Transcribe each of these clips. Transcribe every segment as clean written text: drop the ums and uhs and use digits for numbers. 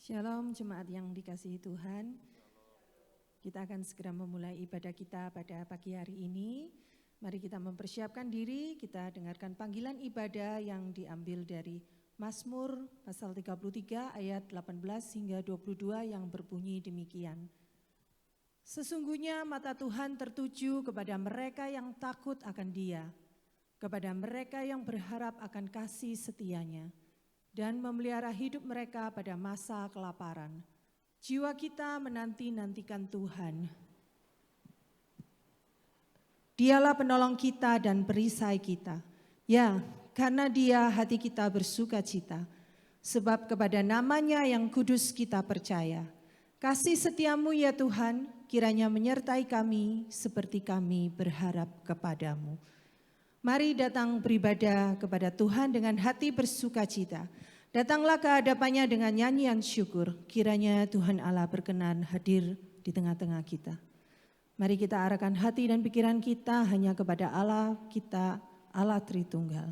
Shalom jemaat yang dikasihi Tuhan. Kita akan segera memulai ibadah kita pada pagi hari ini. Mari kita mempersiapkan diri, kita dengarkan panggilan ibadah yang diambil dari Mazmur pasal 33 ayat 18 hingga 22 yang berbunyi demikian. Sesungguhnya mata Tuhan tertuju kepada mereka yang takut akan Dia, kepada mereka yang berharap akan kasih setianya, dan memelihara hidup mereka pada masa kelaparan. Jiwa kita menanti-nantikan Tuhan. Dialah penolong kita dan perisai kita. Ya, karena Dia hati kita bersuka cita, sebab kepada nama-Nya yang kudus kita percaya. Kasih setiamu ya Tuhan, kiranya menyertai kami seperti kami berharap kepadamu. Mari datang beribadah kepada Tuhan dengan hati bersuka cita. Datanglah ke hadapannya dengan nyanyian syukur. Kiranya Tuhan Allah berkenan hadir di tengah-tengah kita. Mari kita arahkan hati dan pikiran kita hanya kepada Allah kita, Allah Tritunggal.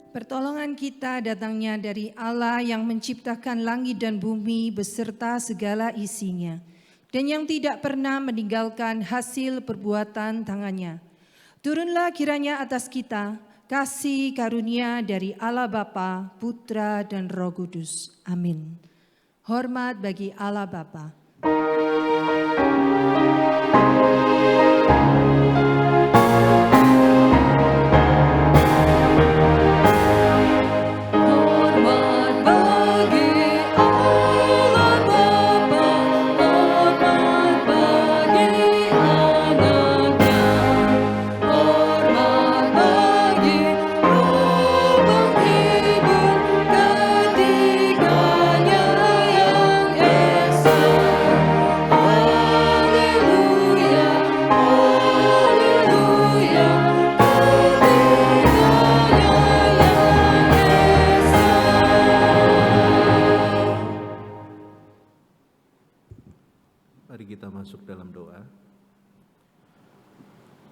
Pertolongan kita datangnya dari Allah yang menciptakan langit dan bumi beserta segala isinya, dan yang tidak pernah meninggalkan hasil perbuatan tangannya. Turunlah kiranya atas kita kasih karunia dari Allah Bapa, Putra dan Roh Kudus. Amin. Hormat bagi Allah Bapa.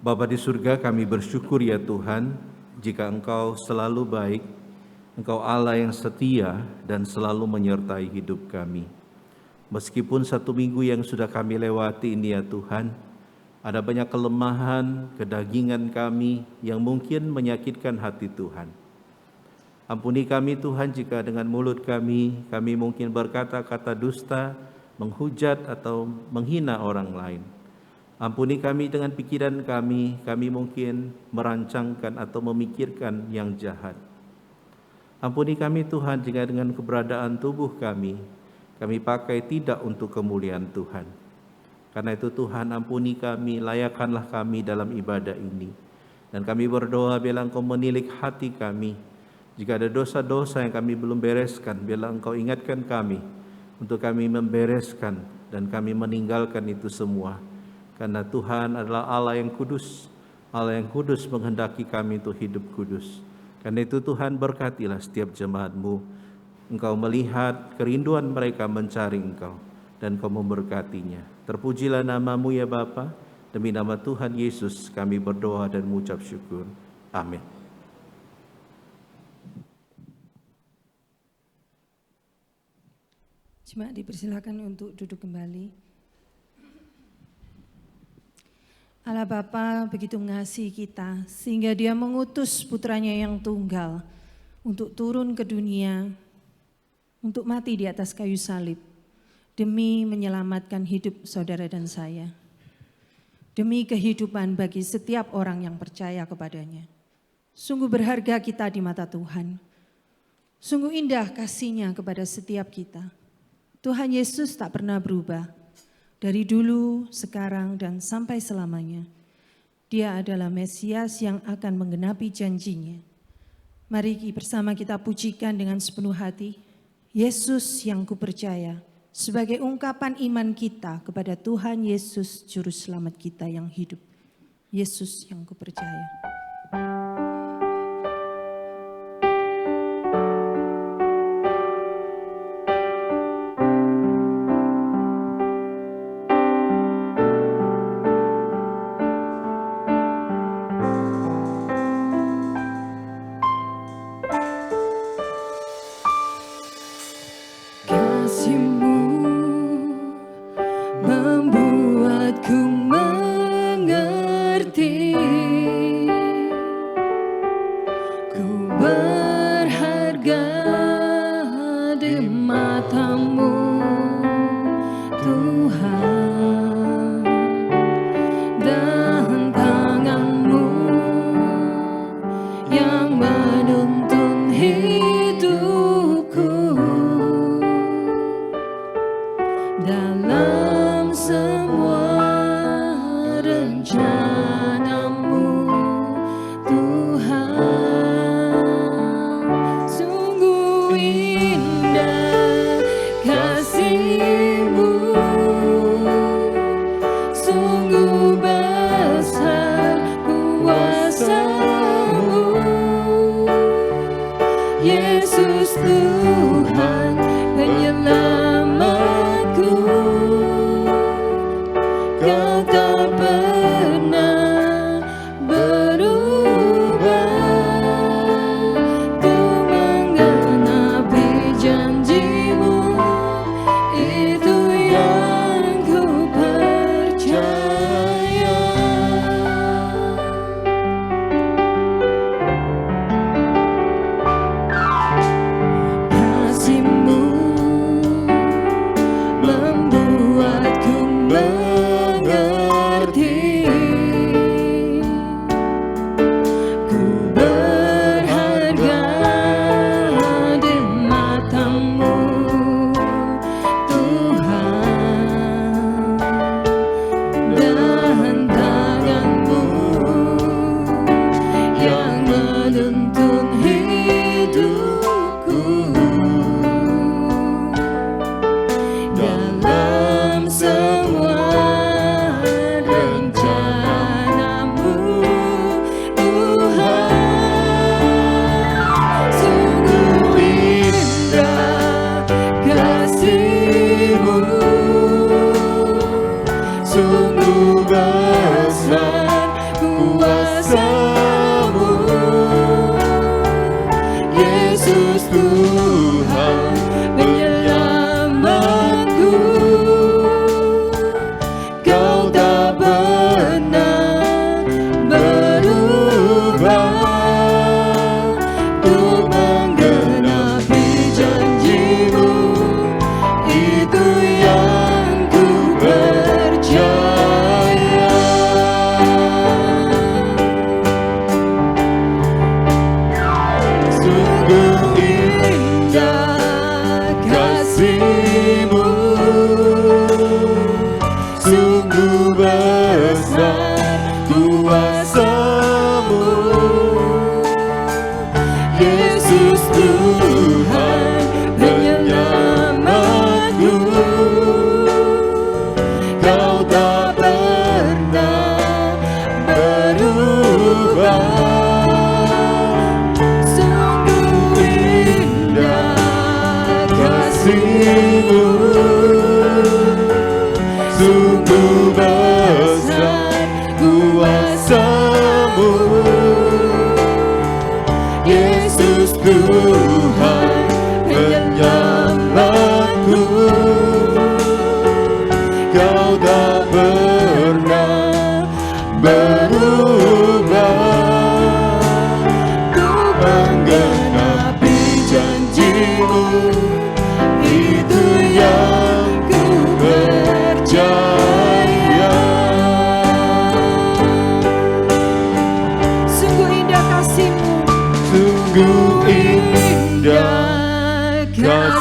Bapa di surga, kami bersyukur ya Tuhan, jika Engkau selalu baik, Engkau Allah yang setia dan selalu menyertai hidup kami. Meskipun satu minggu yang sudah kami lewati ini ya Tuhan, ada banyak kelemahan, kedagingan kami yang mungkin menyakitkan hati Tuhan. Ampuni kami Tuhan jika dengan mulut kami mungkin berkata-kata dusta, menghujat atau menghina orang lain. Ampuni kami dengan pikiran kami mungkin merancangkan atau memikirkan yang jahat. Ampuni kami Tuhan jika dengan keberadaan tubuh kami pakai tidak untuk kemuliaan Tuhan. Karena itu Tuhan ampuni kami, layakkanlah kami dalam ibadah ini. Dan kami berdoa biarlah Engkau menilik hati kami. Jika ada dosa-dosa yang kami belum bereskan, biarlah Engkau ingatkan kami untuk kami membereskan dan kami meninggalkan itu semua. Karena Tuhan adalah Allah yang kudus menghendaki kami untuk hidup kudus. Karena itu Tuhan berkatilah setiap jemaat-Mu. Engkau melihat kerinduan mereka mencari Engkau dan Engkau memberkatinya. Terpujilah nama-Mu ya Bapa. Demi nama Tuhan Yesus kami berdoa dan mengucap syukur. Amin. Jemaat dipersilakan untuk duduk kembali. Allah Bapa begitu mengasihi kita sehingga Dia mengutus putranya yang tunggal untuk turun ke dunia untuk mati di atas kayu salib demi menyelamatkan hidup saudara dan saya, demi kehidupan bagi setiap orang yang percaya kepadanya. Sungguh berharga kita di mata Tuhan. Sungguh indah kasih-Nya kepada setiap kita. Tuhan Yesus tak pernah berubah. Dari dulu, sekarang, dan sampai selamanya. Dia adalah Mesias yang akan menggenapi janji-Nya. Mari bersama kita pujikan dengan sepenuh hati. Yesus yang kupercaya, sebagai ungkapan iman kita kepada Tuhan Yesus, Juru Selamat kita yang hidup. Yesus yang kupercaya.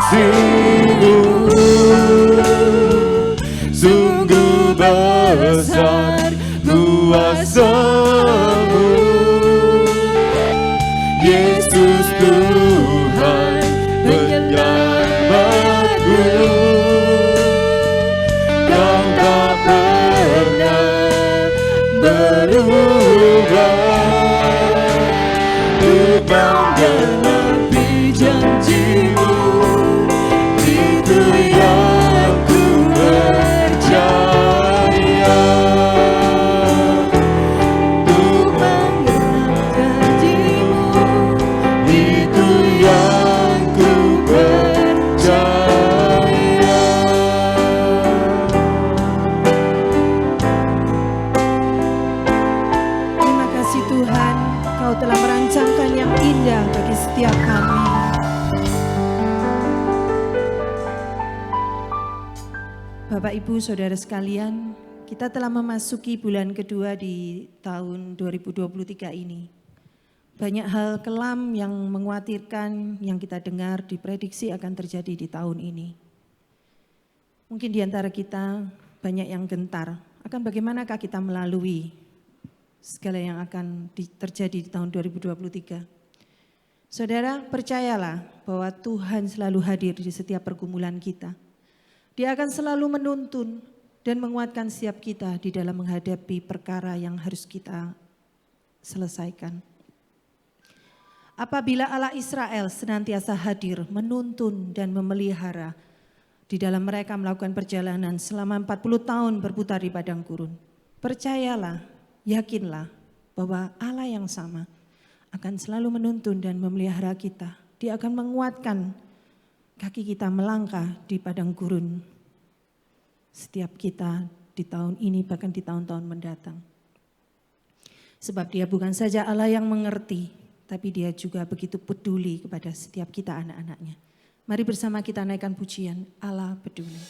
kasih-Mu sungguh besar kuasa-Mu, Yesus Tuhan penyelamatku. Kau tak pernah berubah, Kau genapi janji-Mu, itu yang ku percaya. Untuk menggenapi janji-Mu, itu yang ku percaya. Terima kasih Tuhan, Kau telah merancangkan yang indah bagi setiap kami. Bapak, Ibu, Saudara sekalian, kita telah memasuki bulan kedua di tahun 2023 ini. Banyak hal kelam yang mengkhawatirkan yang kita dengar diprediksi akan terjadi di tahun ini. Mungkin di antara kita banyak yang gentar akan bagaimanakah kita melalui segala yang akan terjadi di tahun 2023. Saudara, percayalah bahwa Tuhan selalu hadir di setiap pergumulan kita. Dia akan selalu menuntun dan menguatkan setiap kita di dalam menghadapi perkara yang harus kita selesaikan. Apabila Allah Israel senantiasa hadir, menuntun dan memelihara di dalam mereka melakukan perjalanan selama 40 tahun berputar di padang gurun. Percayalah, yakinlah bahwa Allah yang sama akan selalu menuntun dan memelihara kita. Dia akan menguatkan kaki kita melangkah di padang gurun setiap kita di tahun ini bahkan di tahun-tahun mendatang. Sebab Dia bukan saja Allah yang mengerti, tapi Dia juga begitu peduli kepada setiap kita anak-anaknya. Mari bersama kita naikkan pujian Allah Peduli.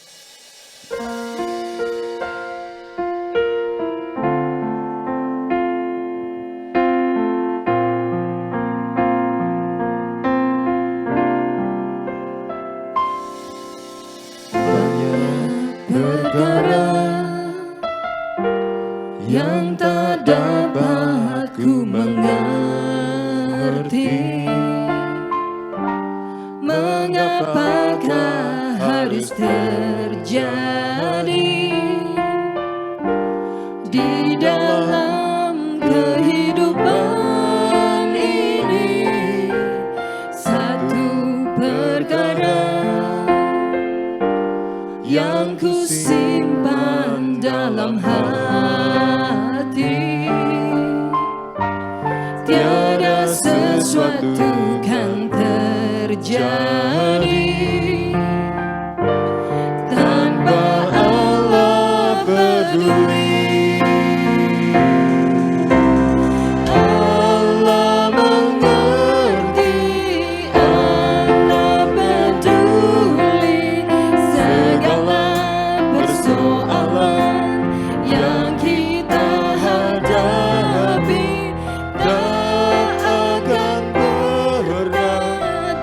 Perkara yang tak dapat ku mengerti, mengapakah harus terjadi di dalam kehidupan ini. Satu perkara yang ku simpan dalam hati, tiada sesuatu kan terjadi tanpa Allah peduli. Allah mengerti, Allah peduli segala persoalan yang kita hadapi, tak akan pernah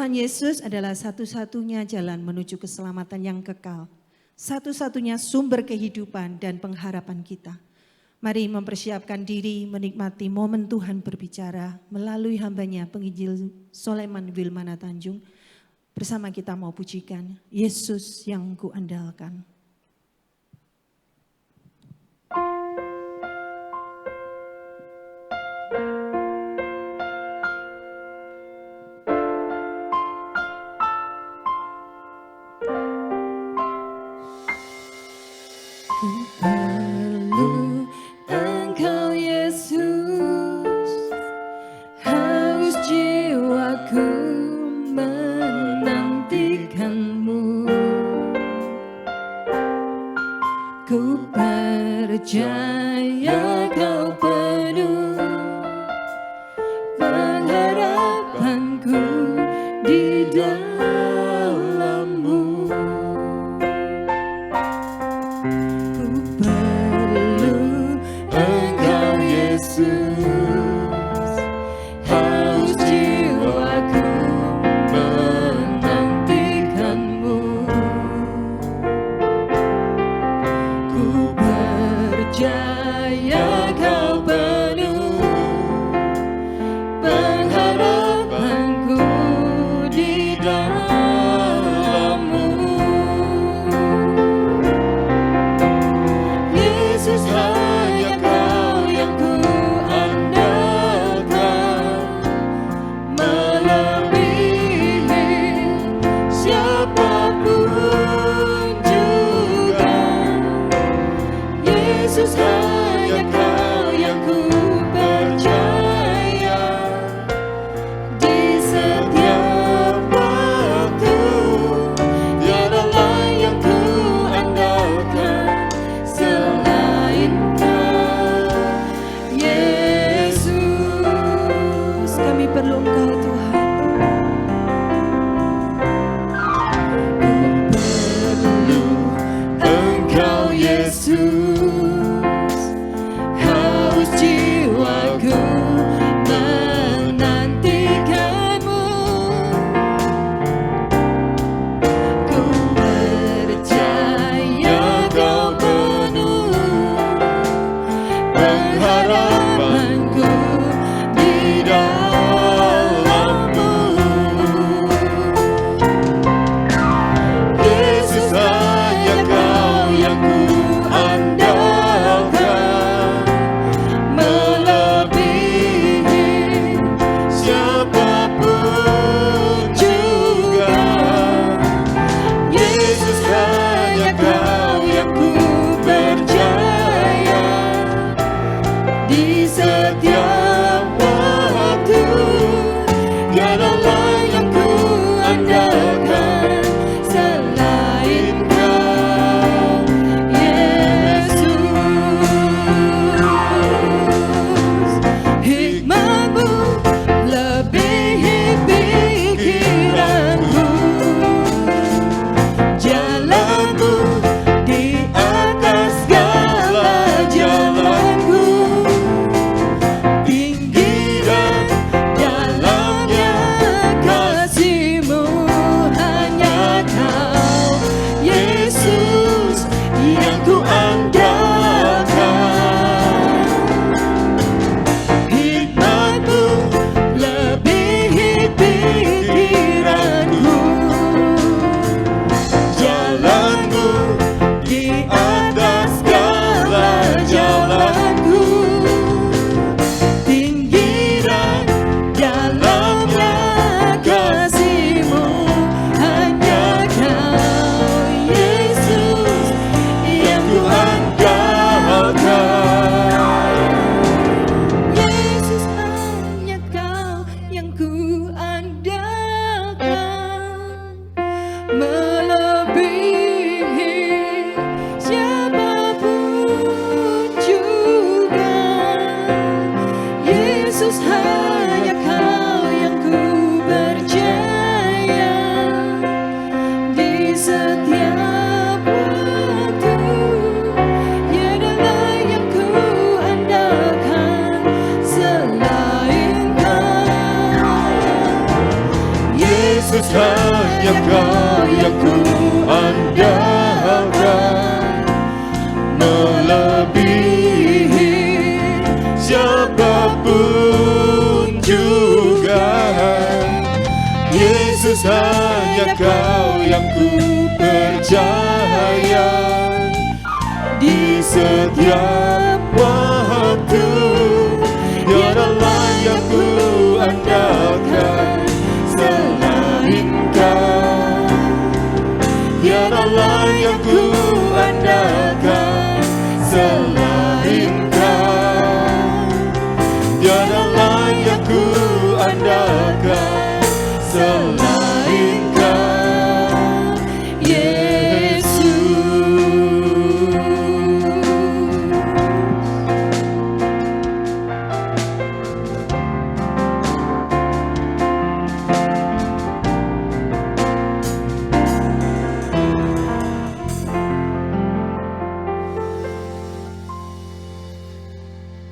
Tuhan Yesus adalah satu-satunya jalan menuju keselamatan yang kekal. Satu-satunya sumber kehidupan dan pengharapan kita. Mari mempersiapkan diri menikmati momen Tuhan berbicara melalui hambanya penginjil Soleman Wilmana Tanjung. Bersama kita mau pujikan Yesus yang kuandalkan. Perlu Engkau Yesus, haus jiwaku menantikanmu. Ku percaya Kau penuh pengharapanku di dalam-Mu. Engkau Yesus, haus jiwaku menantikanmu. Ku percaya hanya Kau yang ku andalkan, melebihi siapapun juga. Yesus, hanya Kau yang ku percaya di setiap waktu. Tiada lain yang ku andalkan selain Kau. Tiada lain yang ku andalkan selain Kau. Tiada lain yang ku andalkan selain Kau, Yesus.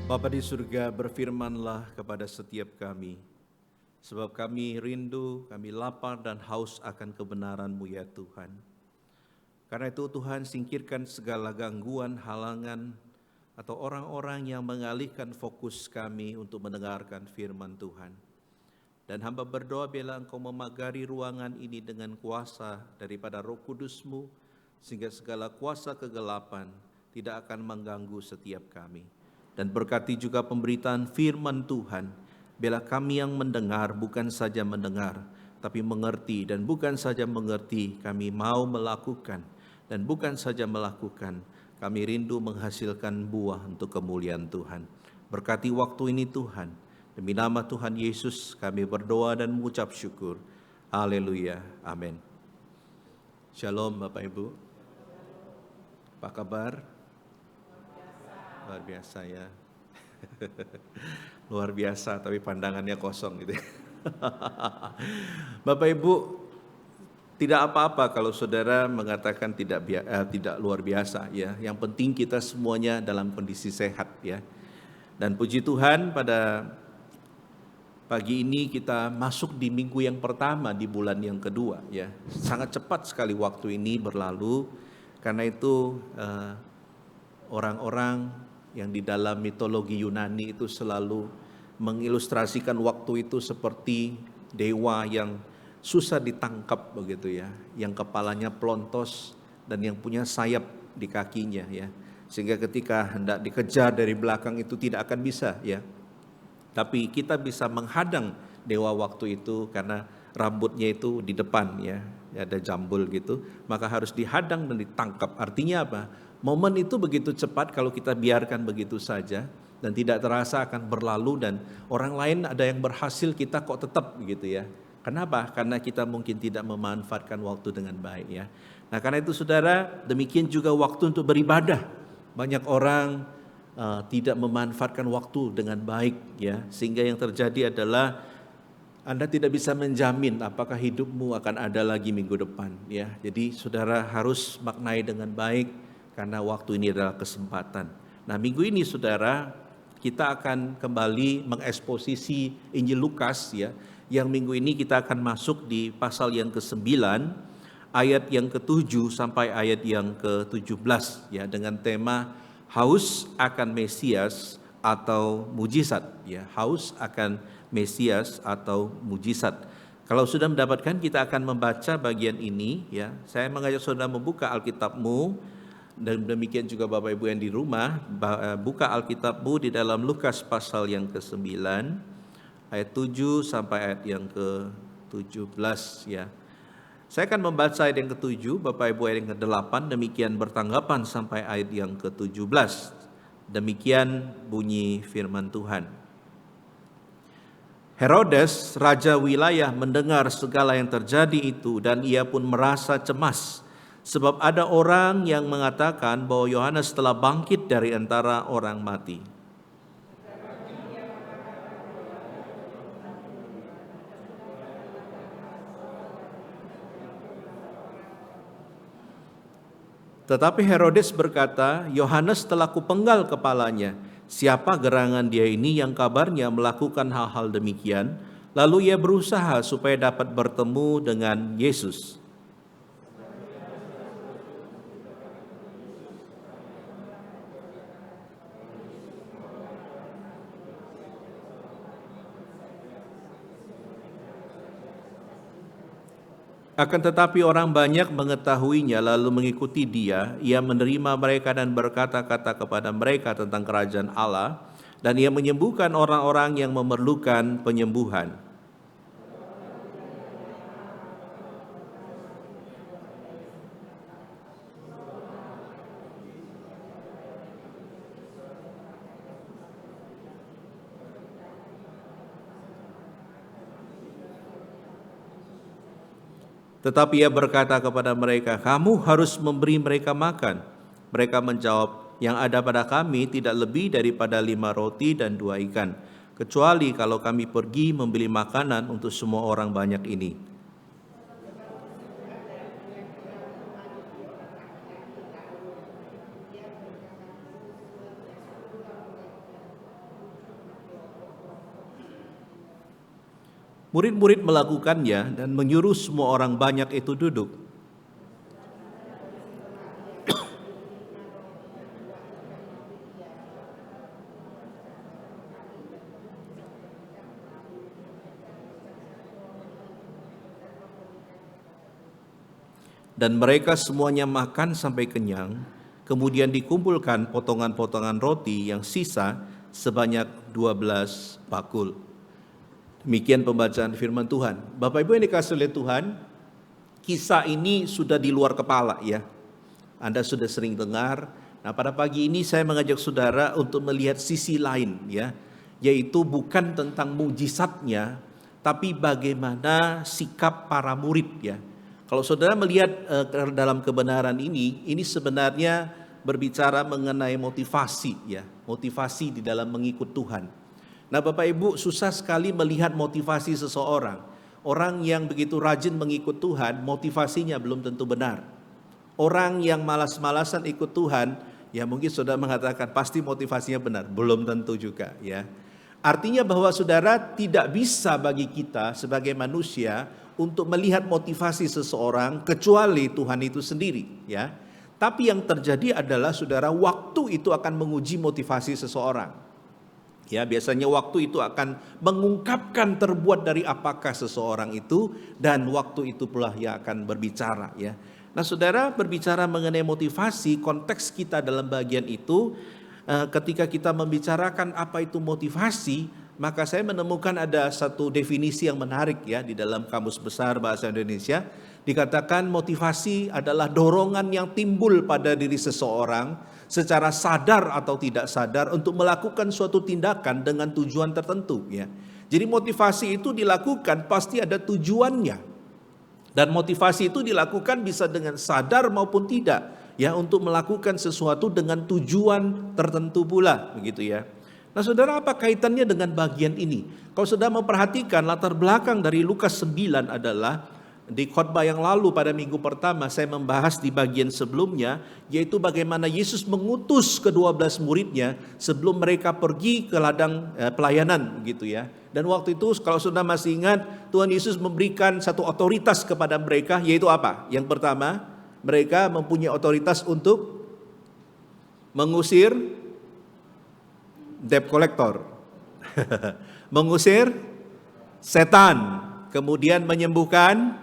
Bapa di surga, berfirmanlah kepada setiap kami, sebab kami rindu, kami lapar dan haus akan kebenaran-Mu ya Tuhan. Karena itu Tuhan, singkirkan segala gangguan, halangan, atau orang-orang yang mengalihkan fokus kami untuk mendengarkan firman Tuhan. Dan hamba berdoa bila Engkau memagari ruangan ini dengan kuasa daripada Roh Kudus-Mu, sehingga segala kuasa kegelapan tidak akan mengganggu setiap kami. Dan berkati juga pemberitaan firman Tuhan, bila kami yang mendengar bukan saja mendengar, tapi mengerti, dan bukan saja mengerti, kami mau melakukan, dan bukan saja melakukan, kami rindu menghasilkan buah untuk kemuliaan Tuhan. Berkati waktu ini Tuhan, demi nama Tuhan Yesus kami berdoa dan mengucap syukur. Haleluya, amin. Shalom Bapak Ibu. Apa kabar? Luar biasa ya. Luar biasa, tapi pandangannya kosong gitu. Bapak Ibu, tidak apa-apa kalau saudara mengatakan tidak luar biasa ya. Yang penting kita semuanya dalam kondisi sehat ya. Dan puji Tuhan, pada pagi ini kita masuk di minggu yang pertama di bulan yang kedua ya. Sangat cepat sekali waktu ini berlalu. Karena itu orang-orang yang di dalam mitologi Yunani itu selalu mengilustrasikan waktu itu seperti dewa yang susah ditangkap begitu ya, yang kepalanya pelontos dan yang punya sayap di kakinya ya, sehingga ketika hendak dikejar dari belakang itu tidak akan bisa ya. Tapi kita bisa menghadang dewa waktu itu karena rambutnya itu di depan ya, ada jambul gitu, maka harus dihadang dan ditangkap. Artinya apa? Momen itu begitu cepat kalau kita biarkan begitu saja dan tidak terasa akan berlalu, dan orang lain ada yang berhasil, kita kok tetap begitu ya. Kenapa? Karena kita mungkin tidak memanfaatkan waktu dengan baik ya. Nah, karena itu saudara, demikian juga waktu untuk beribadah. Banyak orang tidak memanfaatkan waktu dengan baik ya, sehingga yang terjadi adalah Anda tidak bisa menjamin apakah hidupmu akan ada lagi minggu depan ya. Jadi saudara harus maknai dengan baik, karena waktu ini adalah kesempatan. Nah, minggu ini saudara, kita akan kembali mengeksposisi Injil Lukas ya. Yang minggu ini kita akan masuk di pasal yang ke-9, ayat yang ke-7 sampai ayat yang ke-17 ya, dengan tema haus akan Mesias atau mujizat ya. Haus akan Mesias atau mujizat. Kalau sudah mendapatkan, kita akan membaca bagian ini ya. Saya mengajak saudara membuka Alkitabmu. Dan demikian juga Bapak Ibu yang di rumah, buka Alkitabmu di dalam Lukas pasal yang ke-9, ayat 7 sampai ayat yang ke-17 ya. Saya akan membaca ayat yang ke-7, Bapak Ibu ayat yang ke-8, demikian bertanggapan sampai ayat yang ke-17. Demikian bunyi firman Tuhan. Herodes, raja wilayah, mendengar segala yang terjadi itu, dan ia pun merasa cemas. Sebab ada orang yang mengatakan bahwa Yohanes telah bangkit dari antara orang mati. Tetapi Herodes berkata, Yohanes telah kupenggal kepalanya. Siapa gerangan dia ini yang kabarnya melakukan hal-hal demikian? Lalu ia berusaha supaya dapat bertemu dengan Yesus. Akan tetapi orang banyak mengetahuinya lalu mengikuti dia. Ia menerima mereka dan berkata-kata kepada mereka tentang kerajaan Allah, dan ia menyembuhkan orang-orang yang memerlukan penyembuhan. Tetapi ia berkata kepada mereka, "Kamu harus memberi mereka makan." Mereka menjawab, "Yang ada pada kami tidak lebih daripada 5 roti dan 2 ikan, kecuali kalau kami pergi membeli makanan untuk semua orang banyak ini." Murid-murid melakukannya dan menyuruh semua orang banyak itu duduk. Dan mereka semuanya makan sampai kenyang, kemudian dikumpulkan potongan-potongan roti yang sisa sebanyak 12 bakul. Demikian pembacaan firman Tuhan. Bapak Ibu yang dikasihi oleh Tuhan, kisah ini sudah di luar kepala ya. Anda sudah sering dengar. Nah, pada pagi ini saya mengajak saudara untuk melihat sisi lain ya, yaitu bukan tentang mujizatnya, tapi bagaimana sikap para murid ya. Kalau saudara melihat dalam kebenaran ini sebenarnya berbicara mengenai motivasi ya, motivasi di dalam mengikut Tuhan. Nah, Bapak Ibu, susah sekali melihat motivasi seseorang. Orang yang begitu rajin mengikut Tuhan, motivasinya belum tentu benar. Orang yang malas-malasan ikut Tuhan, ya mungkin saudara mengatakan pasti motivasinya benar, belum tentu juga ya. Artinya bahwa saudara tidak bisa bagi kita sebagai manusia untuk melihat motivasi seseorang kecuali Tuhan itu sendiri ya. Tapi yang terjadi adalah saudara, waktu itu akan menguji motivasi seseorang. Ya, biasanya waktu itu akan mengungkapkan terbuat dari apakah seseorang itu, dan waktu itu pula yang akan berbicara ya. Nah, saudara, berbicara mengenai motivasi, konteks kita dalam bagian itu ketika kita membicarakan apa itu motivasi, maka saya menemukan ada satu definisi yang menarik ya di dalam Kamus Besar Bahasa Indonesia. Dikatakan motivasi adalah dorongan yang timbul pada diri seseorang secara sadar atau tidak sadar untuk melakukan suatu tindakan dengan tujuan tertentu ya. Jadi motivasi itu dilakukan pasti ada tujuannya. Dan motivasi itu dilakukan bisa dengan sadar maupun tidak ya, untuk melakukan sesuatu dengan tujuan tertentu pula begitu ya. Nah, saudara, apa kaitannya dengan bagian ini? Kalau saudara memperhatikan latar belakang dari Lukas 9 adalah di khotbah yang lalu pada minggu pertama saya membahas di bagian sebelumnya, yaitu bagaimana Yesus mengutus ke-12 muridnya sebelum mereka pergi ke ladang pelayanan gitu ya. Dan waktu itu kalau saudara masih ingat, Tuhan Yesus memberikan satu otoritas kepada mereka, yaitu apa? Yang pertama, mereka mempunyai otoritas untuk mengusir debt collector, mengusir setan, kemudian menyembuhkan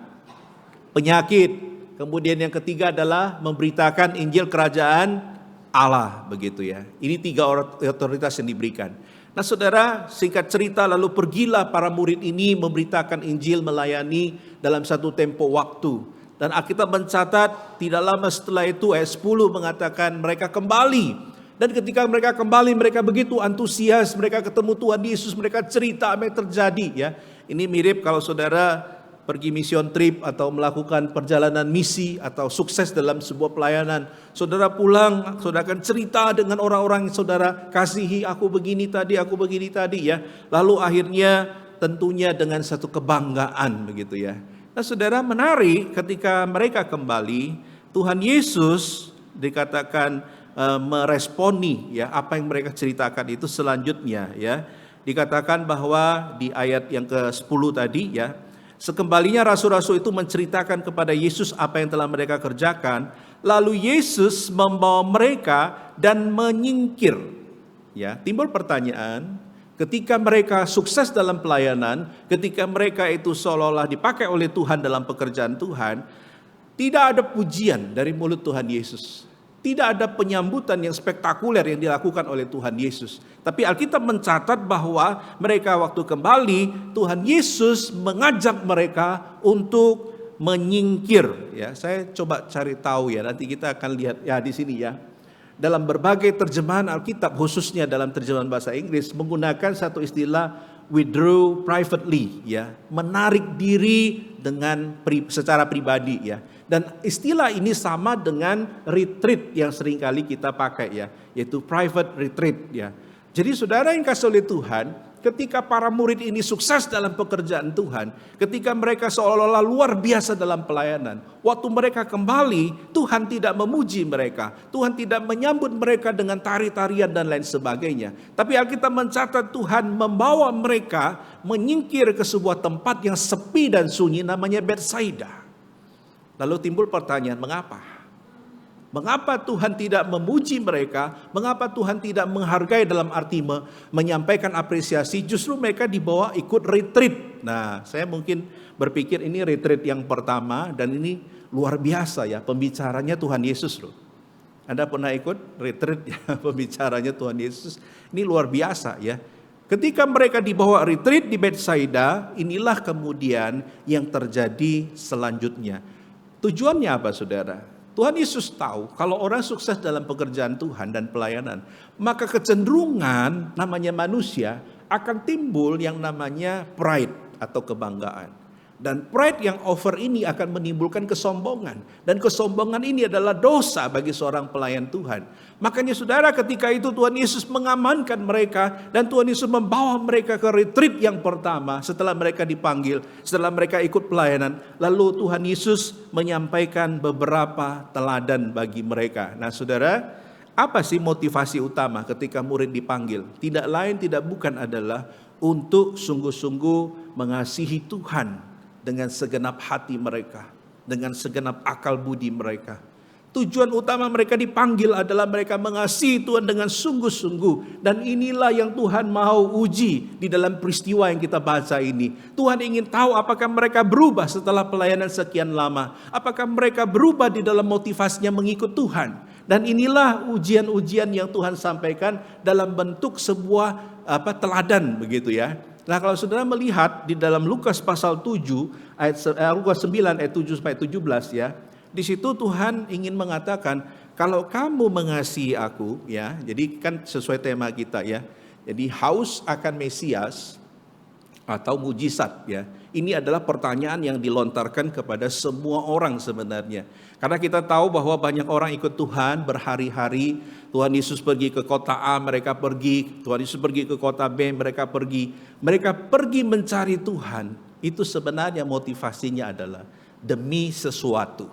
penyakit, kemudian yang ketiga adalah memberitakan Injil Kerajaan Allah begitu ya. Ini 3 otoritas yang diberikan. Nah, saudara, singkat cerita, lalu pergilah para murid ini memberitakan Injil, melayani dalam satu tempo waktu. Dan Alkitab mencatat tidak lama setelah itu ayat 10 mengatakan mereka kembali. Dan ketika mereka kembali, mereka begitu antusias, mereka ketemu Tuhan Yesus, mereka cerita apa yang terjadi ya. Ini mirip kalau saudara pergi mission trip atau melakukan perjalanan misi atau sukses dalam sebuah pelayanan. Saudara pulang, saudara akan cerita dengan orang-orang yang saudara kasihi, aku begini tadi ya. Lalu akhirnya tentunya dengan satu kebanggaan begitu ya. Nah, saudara, menarik ketika mereka kembali, Tuhan Yesus dikatakan meresponi ya apa yang mereka ceritakan itu selanjutnya ya. Dikatakan bahwa di ayat yang ke-10 tadi ya, sekembalinya rasul-rasul itu menceritakan kepada Yesus apa yang telah mereka kerjakan, lalu Yesus membawa mereka dan menyingkir. Ya, timbul pertanyaan, ketika mereka sukses dalam pelayanan, ketika mereka itu seolah-olah dipakai oleh Tuhan dalam pekerjaan Tuhan, tidak ada pujian dari mulut Tuhan Yesus. Tidak ada penyambutan yang spektakuler yang dilakukan oleh Tuhan Yesus. Tapi Alkitab mencatat bahwa mereka waktu kembali, Tuhan Yesus mengajak mereka untuk menyingkir. Ya, saya coba cari tahu ya, nanti kita akan lihat ya di sini ya. Dalam berbagai terjemahan Alkitab, khususnya dalam terjemahan bahasa Inggris, menggunakan satu istilah withdraw privately, ya, menarik diri dengan secara pribadi, ya. Dan istilah ini sama dengan retreat yang seringkali kita pakai, ya, yaitu private retreat, ya. Jadi saudara yang kasih oleh Tuhan, ketika para murid ini sukses dalam pekerjaan Tuhan, ketika mereka seolah-olah luar biasa dalam pelayanan, waktu mereka kembali, Tuhan tidak memuji mereka, Tuhan tidak menyambut mereka dengan tari-tarian dan lain sebagainya. Tapi Alkitab mencatat Tuhan membawa mereka menyingkir ke sebuah tempat yang sepi dan sunyi namanya Betsaida. Lalu timbul pertanyaan, mengapa? Mengapa Tuhan tidak memuji mereka? Mengapa Tuhan tidak menghargai dalam arti menyampaikan apresiasi? Justru mereka dibawa ikut retreat. Nah, saya mungkin berpikir ini retreat yang pertama dan ini luar biasa ya, pembicaranya Tuhan Yesus loh. Anda pernah ikut retreat ya, pembicaranya Tuhan Yesus? Ini luar biasa ya. Ketika mereka dibawa retreat di Betsaida, inilah kemudian yang terjadi selanjutnya. Tujuannya apa saudara? Tuhan Yesus tahu kalau orang sukses dalam pekerjaan Tuhan dan pelayanan, maka kecenderungan namanya manusia akan timbul yang namanya pride atau kebanggaan. Dan pride yang over ini akan menimbulkan kesombongan. Dan kesombongan ini adalah dosa bagi seorang pelayan Tuhan. Makanya saudara, ketika itu Tuhan Yesus mengamankan mereka dan Tuhan Yesus membawa mereka ke retreat yang pertama setelah mereka dipanggil, setelah mereka ikut pelayanan. Lalu Tuhan Yesus menyampaikan beberapa teladan bagi mereka. Nah saudara, apa sih motivasi utama ketika murid dipanggil? Tidak lain tidak bukan adalah untuk sungguh-sungguh mengasihi Tuhan dengan segenap hati mereka, dengan segenap akal budi mereka. Tujuan utama mereka dipanggil adalah mereka mengasihi Tuhan dengan sungguh-sungguh. Dan inilah yang Tuhan mau uji di dalam peristiwa yang kita baca ini. Tuhan ingin tahu apakah mereka berubah setelah pelayanan sekian lama. Apakah mereka berubah di dalam motivasinya mengikut Tuhan. Dan inilah ujian-ujian yang Tuhan sampaikan dalam bentuk sebuah teladan begitu ya. Nah kalau saudara melihat di dalam Lukas pasal 7 Lukas 9 ayat 7 sampai 17 ya, di situ Tuhan ingin mengatakan kalau kamu mengasihi aku ya, jadi kan sesuai tema kita ya. Jadi haus akan Mesias atau mujizat ya. Ini adalah pertanyaan yang dilontarkan kepada semua orang sebenarnya. Karena kita tahu bahwa banyak orang ikut Tuhan berhari-hari. Tuhan Yesus pergi ke kota A, mereka pergi. Tuhan Yesus pergi ke kota B, mereka pergi. Mereka pergi mencari Tuhan. Itu sebenarnya motivasinya adalah demi sesuatu.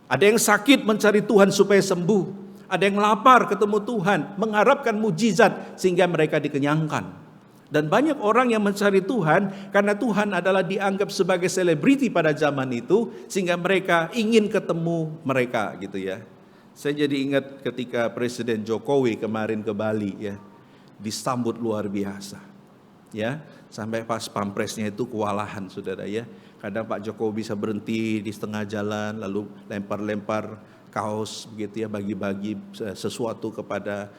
Ada yang sakit mencari Tuhan supaya sembuh. Ada yang lapar ketemu Tuhan, mengharapkan mujizat sehingga mereka dikenyangkan. Dan banyak orang yang mencari Tuhan karena Tuhan adalah dianggap sebagai selebriti pada zaman itu, sehingga mereka ingin ketemu mereka gitu ya. Saya jadi ingat ketika Presiden Jokowi kemarin ke Bali ya, disambut luar biasa ya, sampai pas pampresnya itu kewalahan saudara ya. Kadang Pak Jokowi bisa berhenti di setengah jalan lalu lempar-lempar kaos begitu ya, bagi-bagi sesuatu kepada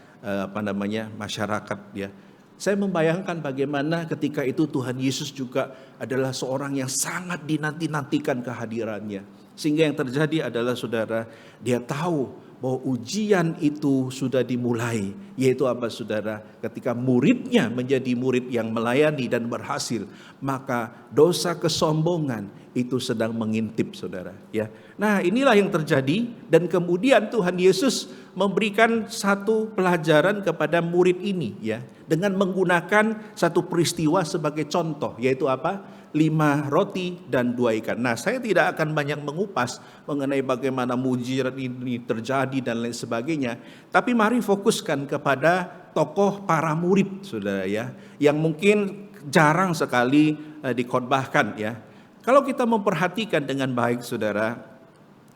masyarakat ya. Saya membayangkan bagaimana ketika itu Tuhan Yesus juga adalah seorang yang sangat dinanti-nantikan kehadirannya. Sehingga yang terjadi adalah saudara, dia tahu bahwa ujian itu sudah dimulai. Yaitu apa saudara? Ketika muridnya menjadi murid yang melayani dan berhasil, maka dosa kesombongan itu sedang mengintip saudara. Ya. Nah inilah yang terjadi dan kemudian Tuhan Yesus memberikan satu pelajaran kepada murid ini ya, dengan menggunakan satu peristiwa sebagai contoh, yaitu apa? 5 roti dan 2 ikan. Nah saya tidak akan banyak mengupas mengenai bagaimana mujizat ini terjadi dan lain sebagainya. Tapi mari fokuskan kepada tokoh para murid, saudara ya, yang mungkin jarang sekali dikhotbahkan ya. Kalau kita memperhatikan dengan baik, saudara,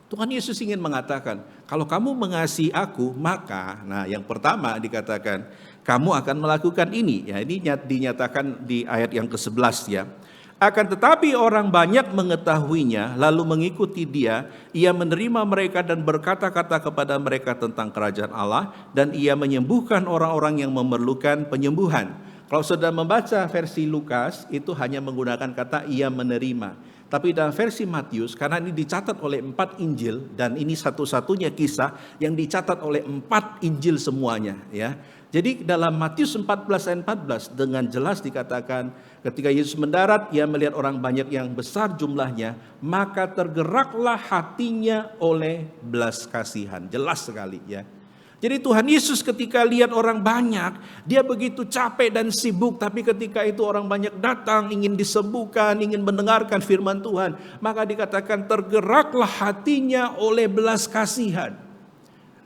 Tuhan Yesus ingin mengatakan, kalau kamu mengasihi aku, maka, nah yang pertama dikatakan, kamu akan melakukan ini. Ya, ini dinyatakan di ayat yang ke-11 ya. Akan tetapi orang banyak mengetahuinya, lalu mengikuti dia. Ia menerima mereka dan berkata-kata kepada mereka tentang kerajaan Allah, dan ia menyembuhkan orang-orang yang memerlukan penyembuhan. Kalau sudah membaca versi Lukas, itu hanya menggunakan kata ia menerima. Tapi dalam versi Matius, karena ini dicatat oleh 4 Injil, dan ini satu-satunya kisah yang dicatat oleh 4 Injil semuanya ya. Jadi dalam Matius 14 ayat 14 dengan jelas dikatakan ketika Yesus mendarat, ia melihat orang banyak yang besar jumlahnya, maka tergeraklah hatinya oleh belas kasihan. Jelas sekali ya. Jadi Tuhan Yesus ketika lihat orang banyak, dia begitu capek dan sibuk, tapi ketika itu orang banyak datang ingin disembuhkan, ingin mendengarkan firman Tuhan, maka dikatakan tergeraklah hatinya oleh belas kasihan.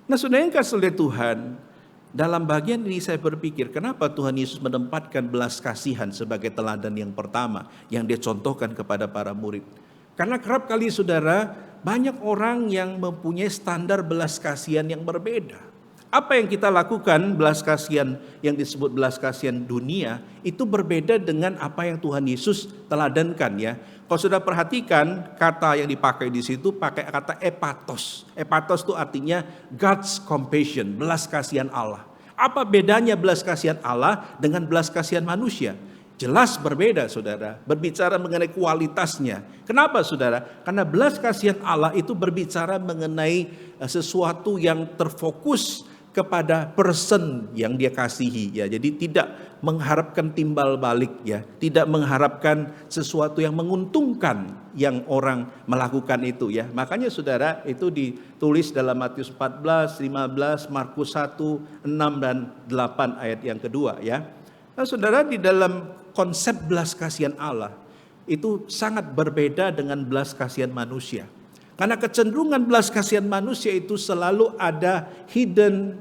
Nah, saudara yang kasih oleh Tuhan, dalam bagian ini saya berpikir, kenapa Tuhan Yesus menempatkan belas kasihan sebagai teladan yang pertama yang dia contohkan kepada para murid? Karena kerap kali saudara, banyak orang yang mempunyai standar belas kasihan yang berbeda. Apa yang kita lakukan, belas kasihan yang disebut belas kasihan dunia, itu berbeda dengan apa yang Tuhan Yesus teladankan ya. Kalau sudah perhatikan, kata yang dipakai di situ pakai kata epatos. Epatos itu artinya God's compassion, belas kasihan Allah. Apa bedanya belas kasihan Allah dengan belas kasihan manusia? Jelas berbeda, saudara. Berbicara mengenai kualitasnya. Kenapa, saudara? Karena belas kasihan Allah itu berbicara mengenai sesuatu yang terfokus kepada person yang dia kasihi ya. Jadi tidak mengharapkan timbal balik ya, tidak mengharapkan sesuatu yang menguntungkan yang orang melakukan itu ya. Makanya saudara, itu ditulis dalam Matius 14, 15, Markus 1, 6 dan 8 ayat yang kedua ya. Nah, saudara, di dalam konsep belas kasihan Allah itu sangat berbeda dengan belas kasihan manusia. Karena kecenderungan belas kasihan manusia itu selalu ada hidden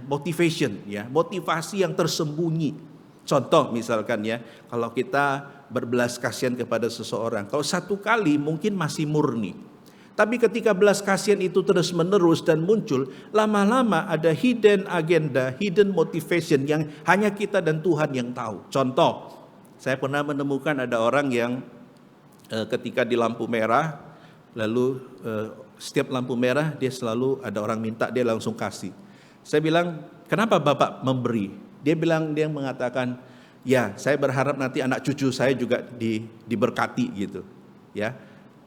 motivation ya, motivasi yang tersembunyi. Contoh misalkan ya, kalau kita berbelas kasihan kepada seseorang, kalau satu kali mungkin masih murni. Tapi ketika belas kasihan itu terus menerus dan muncul, lama-lama ada hidden agenda, hidden motivation yang hanya kita dan Tuhan yang tahu. Contoh, saya pernah menemukan ada orang yang ketika di lampu merah, lalu setiap lampu merah dia selalu ada orang minta, dia langsung kasih. Saya bilang, kenapa Bapak memberi? Dia mengatakan, ya saya berharap nanti anak cucu saya juga diberkati gitu. Ya,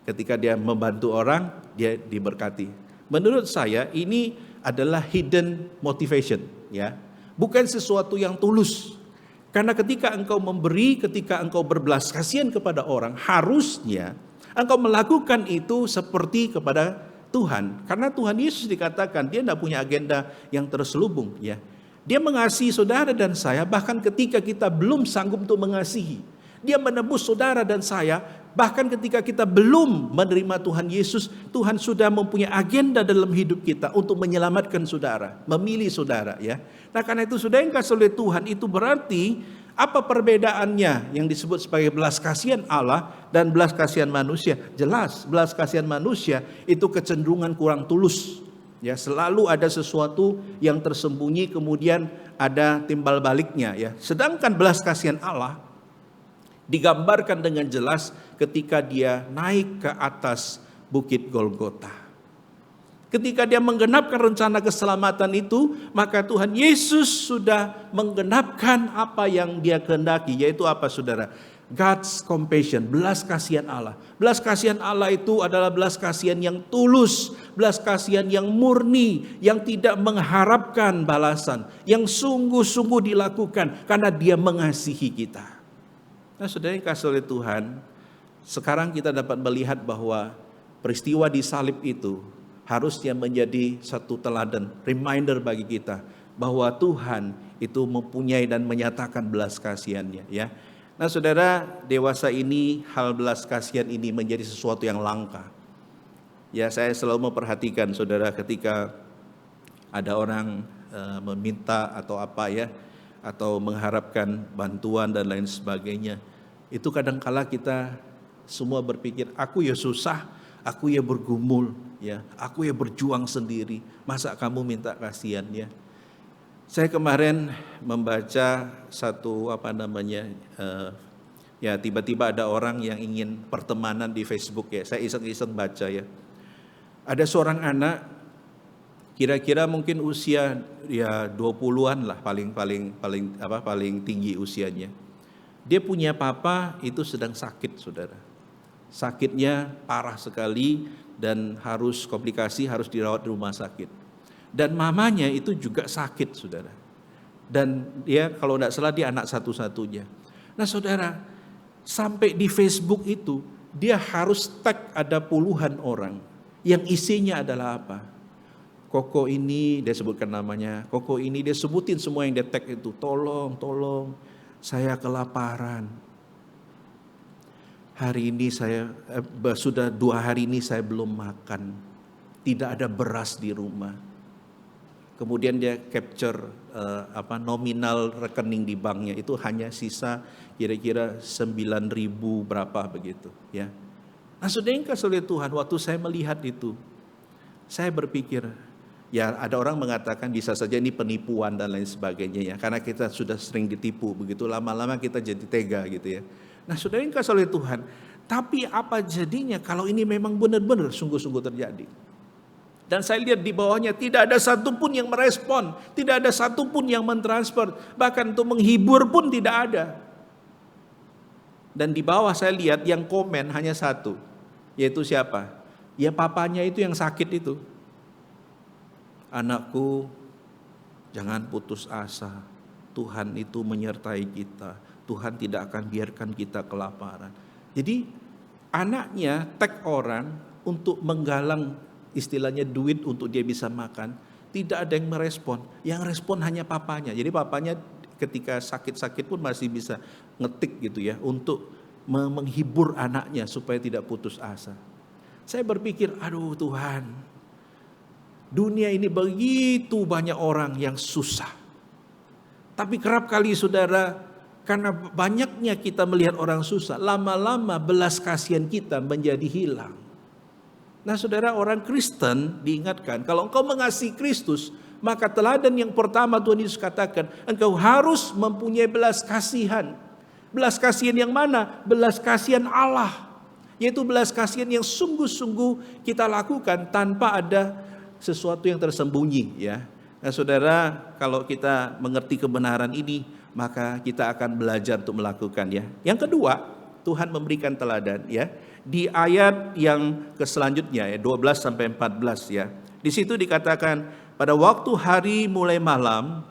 ketika dia membantu orang, dia diberkati. Menurut saya ini adalah hidden motivation, ya, bukan sesuatu yang tulus. Karena ketika engkau memberi, ketika engkau berbelas kasihan kepada orang, harusnya engkau melakukan itu seperti kepada Tuhan. Karena Tuhan Yesus dikatakan dia tidak punya agenda yang terselubung. Ya, dia mengasihi saudara dan saya bahkan ketika kita belum sanggup untuk mengasihi. Dia menebus saudara dan saya bahkan ketika kita belum menerima Tuhan Yesus. Tuhan sudah mempunyai agenda dalam hidup kita untuk menyelamatkan saudara, memilih saudara. Ya, nah karena itu saudara yang kasih oleh Tuhan, itu berarti apa perbedaannya yang disebut sebagai belas kasihan Allah dan belas kasihan manusia? Jelas, belas kasihan manusia itu kecenderungan kurang tulus. Ya, selalu ada sesuatu yang tersembunyi, kemudian ada timbal baliknya. Ya, sedangkan belas kasihan Allah digambarkan dengan jelas ketika dia naik ke atas bukit Golgota. Ketika dia menggenapkan rencana keselamatan itu, maka Tuhan Yesus sudah menggenapkan apa yang dia kehendaki, yaitu apa saudara? God's compassion, belas kasihan Allah. Belas kasihan Allah itu adalah belas kasihan yang tulus, belas kasihan yang murni, yang tidak mengharapkan balasan, yang sungguh-sungguh dilakukan karena dia mengasihi kita. Nah saudara yang kasih oleh Tuhan, sekarang kita dapat melihat bahwa peristiwa di salib itu harusnya menjadi satu teladan, reminder bagi kita bahwa Tuhan itu mempunyai dan menyatakan belas kasihannya. Ya, nah saudara, dewasa ini hal belas kasihan ini menjadi sesuatu yang langka. Ya, saya selalu memperhatikan saudara ketika ada orang meminta atau apa ya, atau mengharapkan bantuan dan lain sebagainya. Itu kadangkala kita semua berpikir, aku ya susah, aku ya bergumul, ya, aku ya berjuang sendiri. Masa kamu minta kasihan ya? Saya kemarin membaca satu ya tiba-tiba ada orang yang ingin pertemanan di Facebook ya. Saya iseng-iseng baca ya. Ada seorang anak, kira-kira mungkin usia ya 20-an lah paling tinggi usianya. Dia punya papa itu sedang sakit, saudara. Sakitnya parah sekali dan harus komplikasi, harus dirawat di rumah sakit. Dan mamanya itu juga sakit, saudara. Dan dia kalau tidak salah dia anak satu-satunya. Nah saudara, sampai di Facebook itu dia harus tag ada puluhan orang. Yang isinya adalah apa? Koko ini, dia sebutkan namanya, Koko ini, dia sebutin semua yang dia tag itu. Tolong, saya kelaparan. Hari ini sudah 2 hari ini saya belum makan. Tidak ada beras di rumah. Kemudian dia capture nominal rekening di banknya itu hanya sisa kira-kira 9.000 berapa begitu ya. Nah saudara yang kasih oleh Tuhan, waktu saya melihat itu, saya berpikir, ya ada orang mengatakan bisa saja ini penipuan dan lain sebagainya ya, karena kita sudah sering ditipu, begitu lama-lama kita jadi tega gitu ya. Nah saudara yang kasih oleh Tuhan, tapi apa jadinya kalau ini memang benar-benar sungguh-sungguh terjadi? Dan saya lihat di bawahnya tidak ada satupun yang merespon, tidak ada satupun yang mentransfer, bahkan untuk menghibur pun tidak ada. Dan di bawah saya lihat yang komen hanya satu, yaitu siapa? Ya papanya itu yang sakit itu. Anakku, jangan putus asa. Tuhan itu menyertai kita. Tuhan tidak akan biarkan kita kelaparan. Jadi anaknya tag orang untuk menggalang istilahnya duit untuk dia bisa makan. Tidak ada yang merespon. Yang respon hanya papanya. Jadi papanya ketika sakit-sakit pun masih bisa ngetik gitu ya, untuk menghibur anaknya supaya tidak putus asa. Saya berpikir, aduh Tuhan, dunia ini begitu banyak orang yang susah. Tapi kerap kali saudara, karena banyaknya kita melihat orang susah, lama-lama belas kasihan kita menjadi hilang. Nah saudara, orang Kristen diingatkan, kalau engkau mengasihi Kristus, maka teladan yang pertama Tuhan Yesus katakan, engkau harus mempunyai belas kasihan. Belas kasihan yang mana? Belas kasihan Allah. Yaitu belas kasihan yang sungguh-sungguh kita lakukan tanpa ada sesuatu yang tersembunyi ya. Nah saudara, kalau kita mengerti kebenaran ini, maka kita akan belajar untuk melakukan ya. Yang kedua, Tuhan memberikan teladan ya. Di ayat yang selanjutnya ya, 12 sampai 14 ya. Di situ dikatakan, pada waktu hari mulai malam,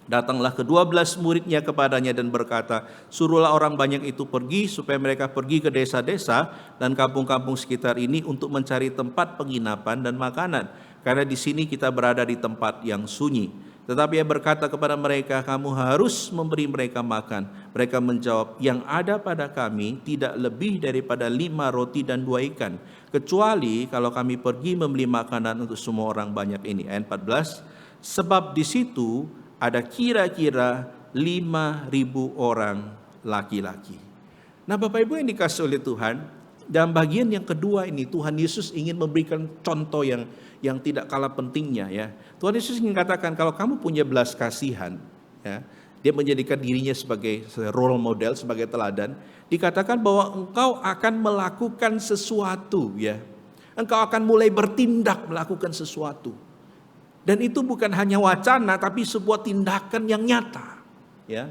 datanglah ke-12 muridnya kepadanya dan berkata, suruhlah orang banyak itu pergi supaya mereka pergi ke desa-desa dan kampung-kampung sekitar ini untuk mencari tempat penginapan dan makanan. Karena di sini kita berada di tempat yang sunyi. Tetapi ia berkata kepada mereka, kamu harus memberi mereka makan. Mereka menjawab, yang ada pada kami tidak lebih daripada 5 roti dan 2 ikan. Kecuali kalau kami pergi membeli makanan untuk semua orang banyak ini. Ayat 14, sebab di situ ada kira-kira 5.000 orang laki-laki. Nah Bapak Ibu yang dikasih oleh Tuhan, dalam bagian yang kedua ini Tuhan Yesus ingin memberikan contoh yang tidak kalah pentingnya ya. Tuhan Yesus ingin katakan kalau kamu punya belas kasihan ya, dia menjadikan dirinya sebagai role model, sebagai teladan. Dikatakan bahwa engkau akan melakukan sesuatu ya. Engkau akan mulai bertindak melakukan sesuatu. Dan itu bukan hanya wacana tapi sebuah tindakan yang nyata ya.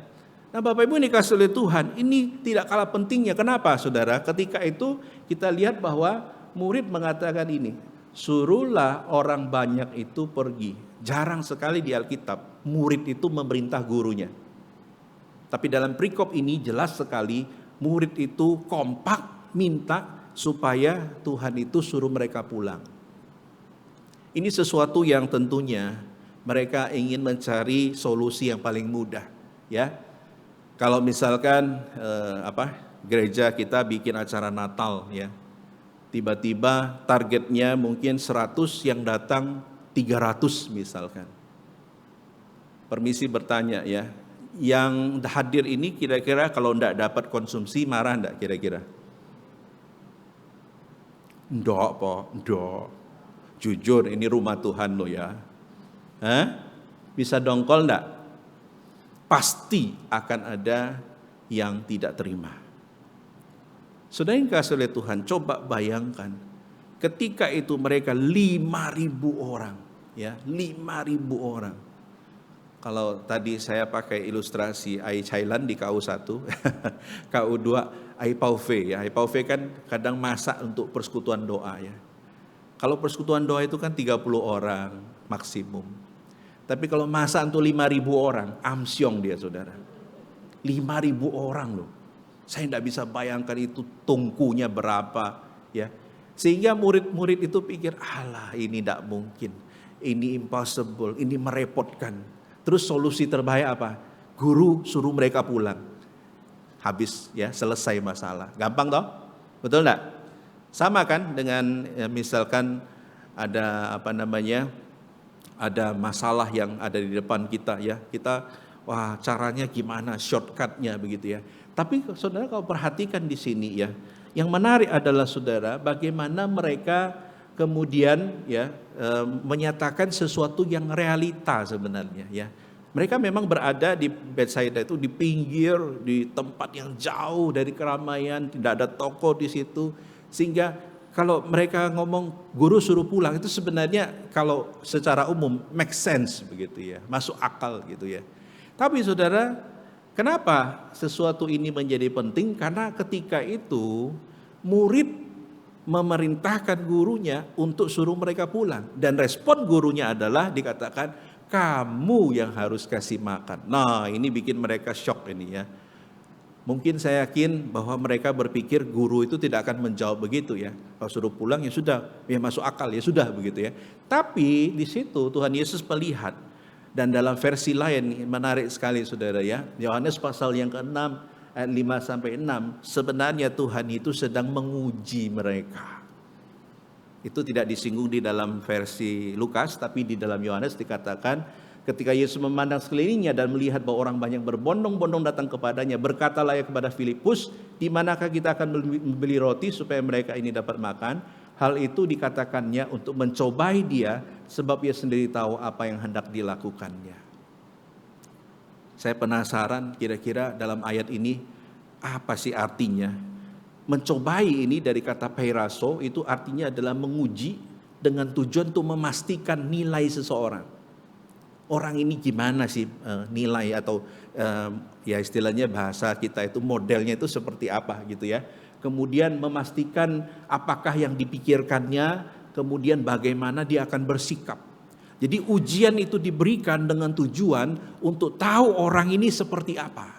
Nah Bapak Ibu ini dikasih oleh Tuhan, ini tidak kalah pentingnya. Kenapa saudara? Ketika itu kita lihat bahwa murid mengatakan ini, suruhlah orang banyak itu pergi. Jarang sekali di Alkitab murid itu memerintah gurunya. Tapi dalam perikop ini jelas sekali murid itu kompak minta supaya Tuhan itu suruh mereka pulang. Ini sesuatu yang tentunya mereka ingin mencari solusi yang paling mudah ya. Kalau misalkan gereja kita bikin acara Natal ya. Tiba-tiba targetnya mungkin 100 yang datang 300 misalkan. permisi bertanya ya, yang hadir ini kira-kira kalau enggak dapat konsumsi marah enggak kira-kira? Enggak Pak, enggak. Jujur ini rumah Tuhan loh ya. Bisa dongkol enggak? Pasti akan ada yang tidak terima. Saudara yang kasih oleh Tuhan, coba bayangkan ketika itu mereka 5.000 orang, ya 5.000 orang. Kalau tadi saya pakai ilustrasi Ai Thailand di KU1, KU2 Ai Pauve ya. Ai Pauve kan kadang masak untuk persekutuan doa ya. Kalau persekutuan doa itu kan 30 orang maksimum. Tapi kalau masak untuk 5.000 orang, amsyong dia saudara. 5.000 orang loh. Saya tidak bisa bayangkan itu tungkunya berapa ya. Sehingga murid-murid itu pikir, alah ini tidak mungkin. Ini impossible, ini merepotkan. Terus solusi terbaik apa? Guru suruh mereka pulang. Habis ya, selesai masalah. Gampang toh? Betul enggak? Sama kan dengan ya, misalkan ada ada masalah yang ada di depan kita ya. Kita wah caranya gimana, shortcutnya begitu ya. Tapi saudara kalau perhatikan di sini ya, yang menarik adalah saudara bagaimana mereka kemudian ya menyatakan sesuatu yang realita sebenarnya ya. Mereka memang berada di Bethsaida itu di pinggir, di tempat yang jauh dari keramaian, tidak ada toko di situ, sehingga kalau mereka ngomong guru suruh pulang itu sebenarnya kalau secara umum make sense begitu ya, masuk akal gitu ya. Tapi saudara, kenapa sesuatu ini menjadi penting? Karena ketika itu murid memerintahkan gurunya untuk suruh mereka pulang. Dan respon gurunya adalah dikatakan, kamu yang harus kasih makan. Nah ini bikin mereka shock ini ya. Mungkin saya yakin bahwa mereka berpikir guru itu tidak akan menjawab begitu ya. Kalau suruh pulang ya sudah, ya masuk akal ya sudah begitu ya. Tapi di situ Tuhan Yesus melihat. Dan dalam versi lain menarik sekali saudara ya. Yohanes pasal yang ke-6 ayat 5-6. Sebenarnya Tuhan itu sedang menguji mereka. Itu tidak disinggung di dalam versi Lukas. Tapi di dalam Yohanes dikatakan ketika Yesus memandang sekelilingnya dan melihat bahwa orang banyak berbondong-bondong datang kepadanya. Berkatalah ia kepada Filipus, di manakah kita akan membeli roti supaya mereka ini dapat makan. Hal itu dikatakannya untuk mencobai dia sebab ia sendiri tahu apa yang hendak dilakukannya. Saya penasaran kira-kira dalam ayat ini apa sih artinya? Mencobai ini dari kata peiraso itu artinya adalah menguji dengan tujuan untuk memastikan nilai seseorang. Orang ini gimana sih nilai atau ya istilahnya bahasa kita itu modelnya itu seperti apa gitu ya. Kemudian memastikan apakah yang dipikirkannya, kemudian bagaimana dia akan bersikap. Jadi ujian itu diberikan dengan tujuan untuk tahu orang ini seperti apa.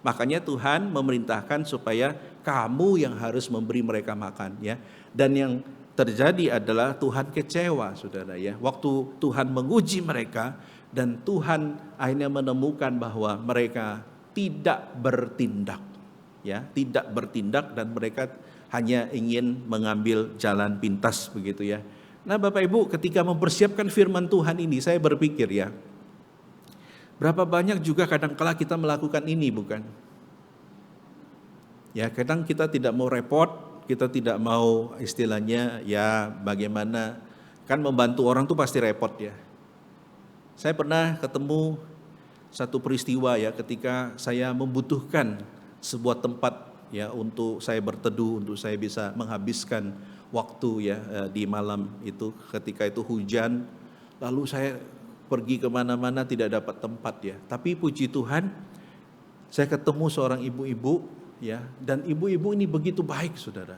Makanya Tuhan memerintahkan supaya kamu yang harus memberi mereka makan ya. Dan yang terjadi adalah Tuhan kecewa saudara ya. Waktu Tuhan menguji mereka dan Tuhan akhirnya menemukan bahwa mereka tidak bertindak. Ya, tidak bertindak dan mereka hanya ingin mengambil jalan pintas begitu ya. Nah Bapak Ibu ketika mempersiapkan firman Tuhan ini saya berpikir ya, berapa banyak juga kadang-kala kita melakukan ini bukan? Ya kadang kita tidak mau repot, kita tidak mau istilahnya ya bagaimana, kan membantu orang tuh pasti repot ya. Saya pernah ketemu satu peristiwa ya ketika saya membutuhkan sebuah tempat ya untuk saya berteduh, untuk saya bisa menghabiskan waktu ya di malam itu ketika itu hujan, lalu saya pergi kemana-mana tidak dapat tempat ya. Tapi puji Tuhan saya ketemu seorang ibu-ibu ya, dan ibu-ibu ini begitu baik saudara,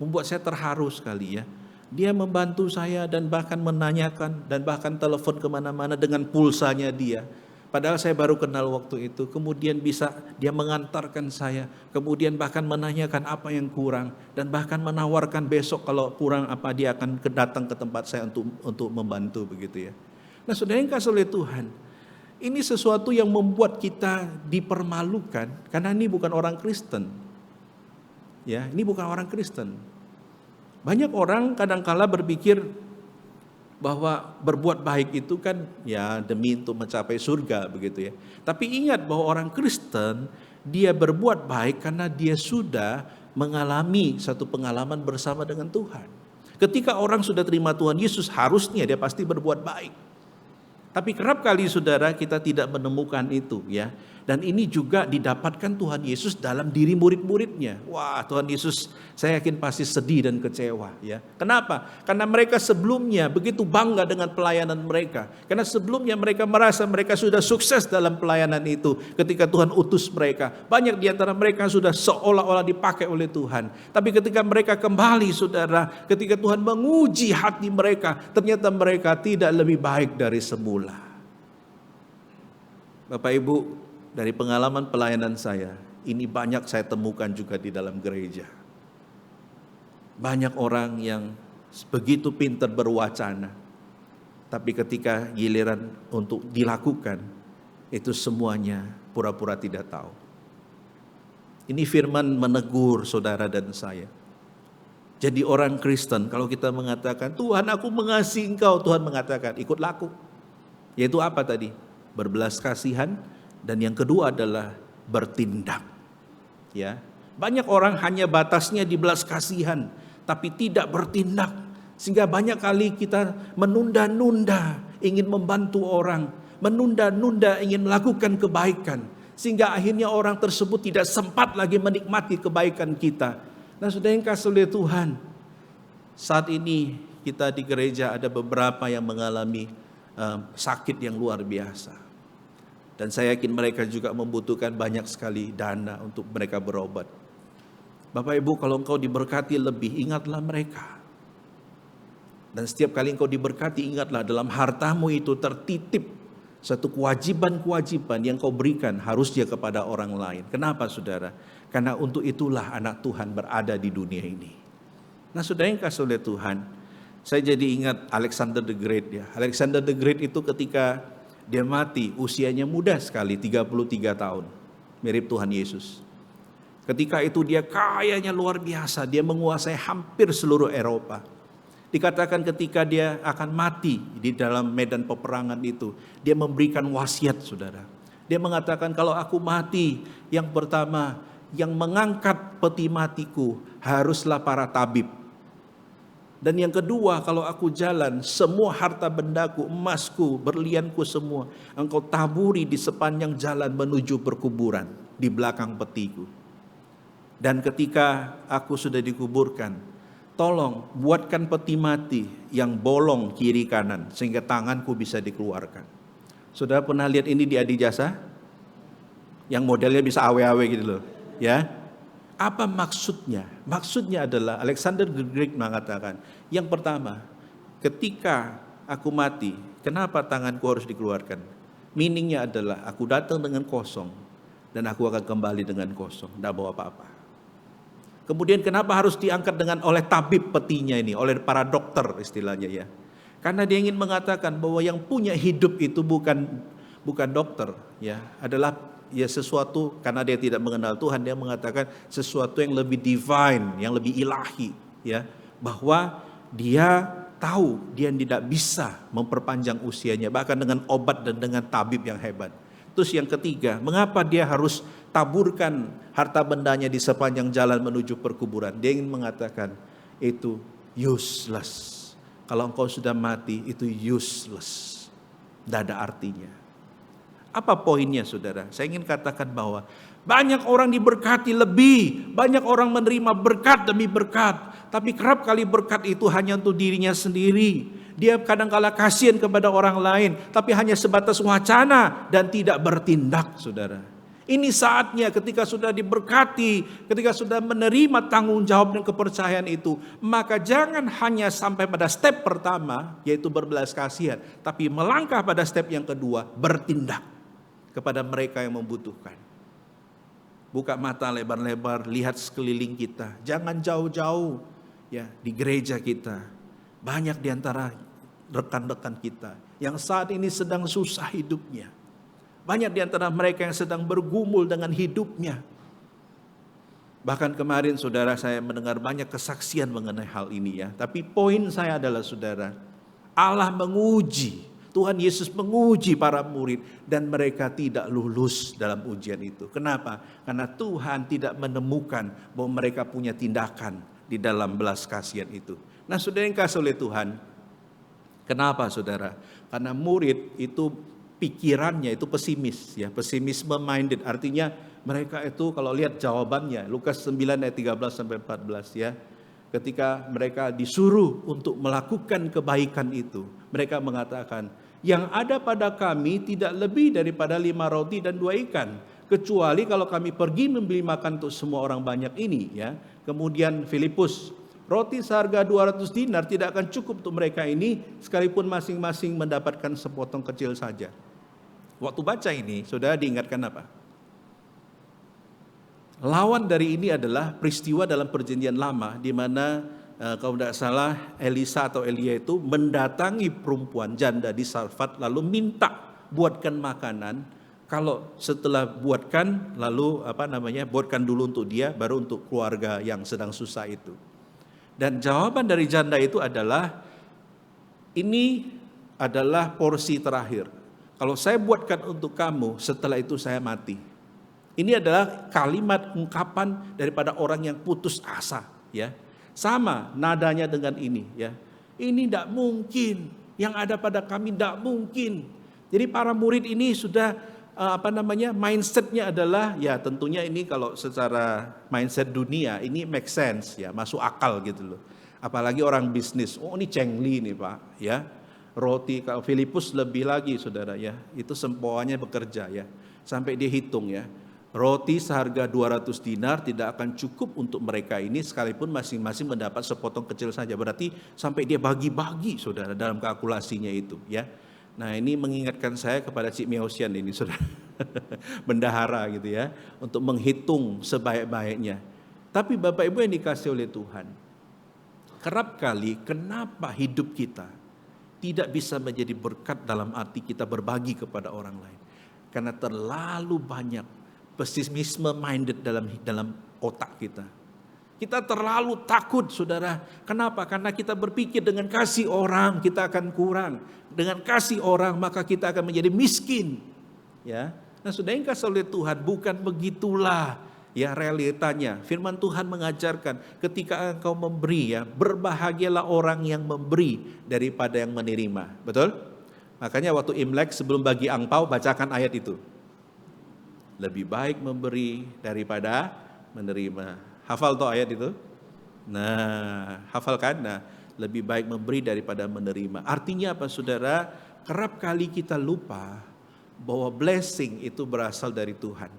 membuat saya terharu sekali ya. Dia membantu saya dan bahkan menanyakan dan bahkan telepon kemana-mana dengan pulsanya dia. Padahal saya baru kenal waktu itu, kemudian bisa dia mengantarkan saya, kemudian bahkan menanyakan apa yang kurang, dan bahkan menawarkan besok kalau kurang apa dia akan datang ke tempat saya untuk membantu begitu ya. Nah saudara yang kasih oleh Tuhan, ini sesuatu yang membuat kita dipermalukan, karena ini bukan orang Kristen. Ya, ini bukan orang Kristen. Banyak orang kadangkala berpikir, bahwa berbuat baik itu kan ya demi untuk mencapai surga begitu ya. Tapi ingat bahwa orang Kristen dia berbuat baik karena dia sudah mengalami satu pengalaman bersama dengan Tuhan. Ketika orang sudah terima Tuhan Yesus, harusnya dia pasti berbuat baik. Tapi kerap kali saudara kita tidak menemukan itu ya. Dan ini juga didapatkan Tuhan Yesus dalam diri murid-muridnya. Wah, Tuhan Yesus saya yakin pasti sedih dan kecewa ya. Kenapa? Karena mereka sebelumnya begitu bangga dengan pelayanan mereka. Karena sebelumnya mereka merasa mereka sudah sukses dalam pelayanan itu ketika Tuhan utus mereka. Banyak di antara mereka sudah seolah-olah dipakai oleh Tuhan. Tapi ketika mereka kembali saudara, ketika Tuhan menguji hati mereka, ternyata mereka tidak lebih baik dari semula. Bapak Ibu, dari pengalaman pelayanan saya, ini banyak saya temukan juga di dalam gereja. Banyak orang yang begitu pintar berwacana, tapi ketika giliran untuk dilakukan, itu semuanya pura-pura tidak tahu. Ini firman menegur saudara dan saya. Jadi orang Kristen, kalau kita mengatakan, Tuhan aku mengasihi engkau, Tuhan mengatakan, ikut laku. Yaitu apa tadi? Berbelas kasihan. Dan yang kedua adalah bertindak. Ya, banyak orang hanya batasnya di belas kasihan, tapi tidak bertindak. Sehingga banyak kali kita menunda-nunda ingin membantu orang, menunda-nunda ingin melakukan kebaikan, sehingga akhirnya orang tersebut tidak sempat lagi menikmati kebaikan kita. Nah, saudara yang kasih oleh Tuhan, saat ini kita di gereja ada beberapa yang mengalami sakit yang luar biasa. Dan saya yakin mereka juga membutuhkan banyak sekali dana untuk mereka berobat. Bapak Ibu, kalau engkau diberkati lebih, ingatlah mereka. Dan setiap kali engkau diberkati, ingatlah dalam hartamu itu tertitip satu kewajiban-kewajiban yang kau berikan harusnya kepada orang lain. Kenapa saudara? Karena untuk itulah anak Tuhan berada di dunia ini. Nah saudara yang kasih oleh Tuhan, saya jadi ingat Alexander the Great ya. Alexander the Great itu ketika dia mati, usianya muda sekali, 33 tahun. Mirip Tuhan Yesus. Ketika itu dia kayanya luar biasa, dia menguasai hampir seluruh Eropa. Dikatakan ketika dia akan mati di dalam medan peperangan itu, dia memberikan wasiat saudara. Dia mengatakan kalau aku mati, yang pertama, yang mengangkat peti matiku haruslah para tabib. Dan yang kedua, kalau aku jalan, semua harta bendaku, emasku, berlianku semua, engkau taburi di sepanjang jalan menuju perkuburan, di belakang petiku. Dan ketika aku sudah dikuburkan, tolong buatkan peti mati yang bolong kiri kanan, sehingga tanganku bisa dikeluarkan. Saudara pernah lihat ini di Adijasa? Yang modelnya bisa awe-awe gitu loh, ya. Apa maksudnya? Maksudnya adalah Alexander the Great mengatakan, yang pertama, ketika aku mati, kenapa tanganku harus dikeluarkan? Meaningnya adalah aku datang dengan kosong dan aku akan kembali dengan kosong, tidak bawa apa-apa. Kemudian kenapa harus diangkat dengan oleh tabib petinya ini, oleh para dokter istilahnya ya? Karena dia ingin mengatakan bahwa yang punya hidup itu bukan dokter ya, adalah ya sesuatu, karena dia tidak mengenal Tuhan, dia mengatakan sesuatu yang lebih divine, yang lebih ilahi ya, bahwa dia tahu dia tidak bisa memperpanjang usianya bahkan dengan obat dan dengan tabib yang hebat. Terus yang ketiga, mengapa dia harus taburkan harta bendanya di sepanjang jalan menuju perkuburan? Dia ingin mengatakan itu useless. Kalau engkau sudah mati itu useless, tidak ada artinya. Apa poinnya saudara? Saya ingin katakan bahwa banyak orang diberkati lebih, banyak orang menerima berkat demi berkat, tapi kerap kali berkat itu hanya untuk dirinya sendiri. Dia kadang-kala kasihan kepada orang lain, tapi hanya sebatas wacana dan tidak bertindak saudara. Ini saatnya ketika sudah diberkati, ketika sudah menerima tanggung jawab dan kepercayaan itu, maka jangan hanya sampai pada step pertama, yaitu berbelas kasihan, tapi melangkah pada step yang kedua, bertindak kepada mereka yang membutuhkan. Buka mata lebar-lebar, lihat sekeliling kita. Jangan jauh-jauh ya, di gereja kita. Banyak di antara rekan-rekan kita yang saat ini sedang susah hidupnya. Banyak di antara mereka yang sedang bergumul dengan hidupnya. Bahkan kemarin saudara saya mendengar banyak kesaksian mengenai hal ini ya. Tapi poin saya adalah saudara, Allah menguji, Tuhan Yesus menguji para murid dan mereka tidak lulus dalam ujian itu. Kenapa? Karena Tuhan tidak menemukan bahwa mereka punya tindakan di dalam belas kasihan itu. Nah, saudara yang kasih oleh Tuhan, kenapa saudara? Karena murid itu pikirannya itu pesimis, ya, pesimisme minded. Artinya mereka itu kalau lihat jawabannya, Lukas 9 ayat 13 sampai 14 ya. Ketika mereka disuruh untuk melakukan kebaikan itu, mereka mengatakan, yang ada pada kami tidak lebih daripada 5 roti dan 2 ikan. Kecuali kalau kami pergi membeli makan untuk semua orang banyak ini. Ya. Kemudian Filipus, roti seharga 200 dinar tidak akan cukup untuk mereka ini, sekalipun masing-masing mendapatkan sepotong kecil saja. Waktu baca ini, saudara diingatkan apa? Lawan dari ini adalah peristiwa dalam perjanjian lama di mana kalau tidak salah Elisa atau Elia itu mendatangi perempuan janda di Sarfat lalu minta buatkan makanan. Kalau setelah buatkan lalu buatkan dulu untuk dia baru untuk keluarga yang sedang susah itu. Dan jawaban dari janda itu adalah ini adalah porsi terakhir. Kalau saya buatkan untuk kamu setelah itu saya mati. Ini adalah kalimat ungkapan daripada orang yang putus asa, ya. Sama nadanya dengan ini, ya. Ini tidak mungkin, yang ada pada kami tidak mungkin. Jadi para murid ini sudah mindsetnya adalah, ya tentunya ini kalau secara mindset dunia ini make sense, ya, masuk akal gitu loh. Apalagi orang bisnis, oh ini cengli nih Pak, ya. Roti, kalau Filipus lebih lagi saudara, ya, itu sempoannya bekerja, ya, sampai dia hitung, ya. Roti seharga 200 dinar tidak akan cukup untuk mereka ini sekalipun masing-masing mendapat sepotong kecil saja. Berarti sampai dia bagi-bagi saudara dalam kalkulasinya itu, ya. Nah, ini mengingatkan saya kepada Cik Miosian ini saudara. Bendahara gitu ya, untuk menghitung sebaik-baiknya. Tapi Bapak Ibu yang dikasih oleh Tuhan, kerap kali kenapa hidup kita tidak bisa menjadi berkat dalam arti kita berbagi kepada orang lain? Karena terlalu banyak pesimisme minded dalam otak kita. Kita terlalu takut saudara. Kenapa? Karena kita berpikir dengan kasih orang kita akan kurang. Dengan kasih orang maka kita akan menjadi miskin. Ya. Nah, saudara yang kasih oleh Tuhan, bukan begitulah ya realitanya. Firman Tuhan mengajarkan ketika engkau memberi, ya, berbahagialah orang yang memberi daripada yang menerima. Betul? Makanya waktu Imlek sebelum bagi angpau bacakan ayat itu. Lebih baik memberi daripada menerima. Hafal tuh ayat itu? Nah, hafal kan? Nah, lebih baik memberi daripada menerima. Artinya apa saudara? Kerap kali kita lupa bahwa blessing itu berasal dari Tuhan.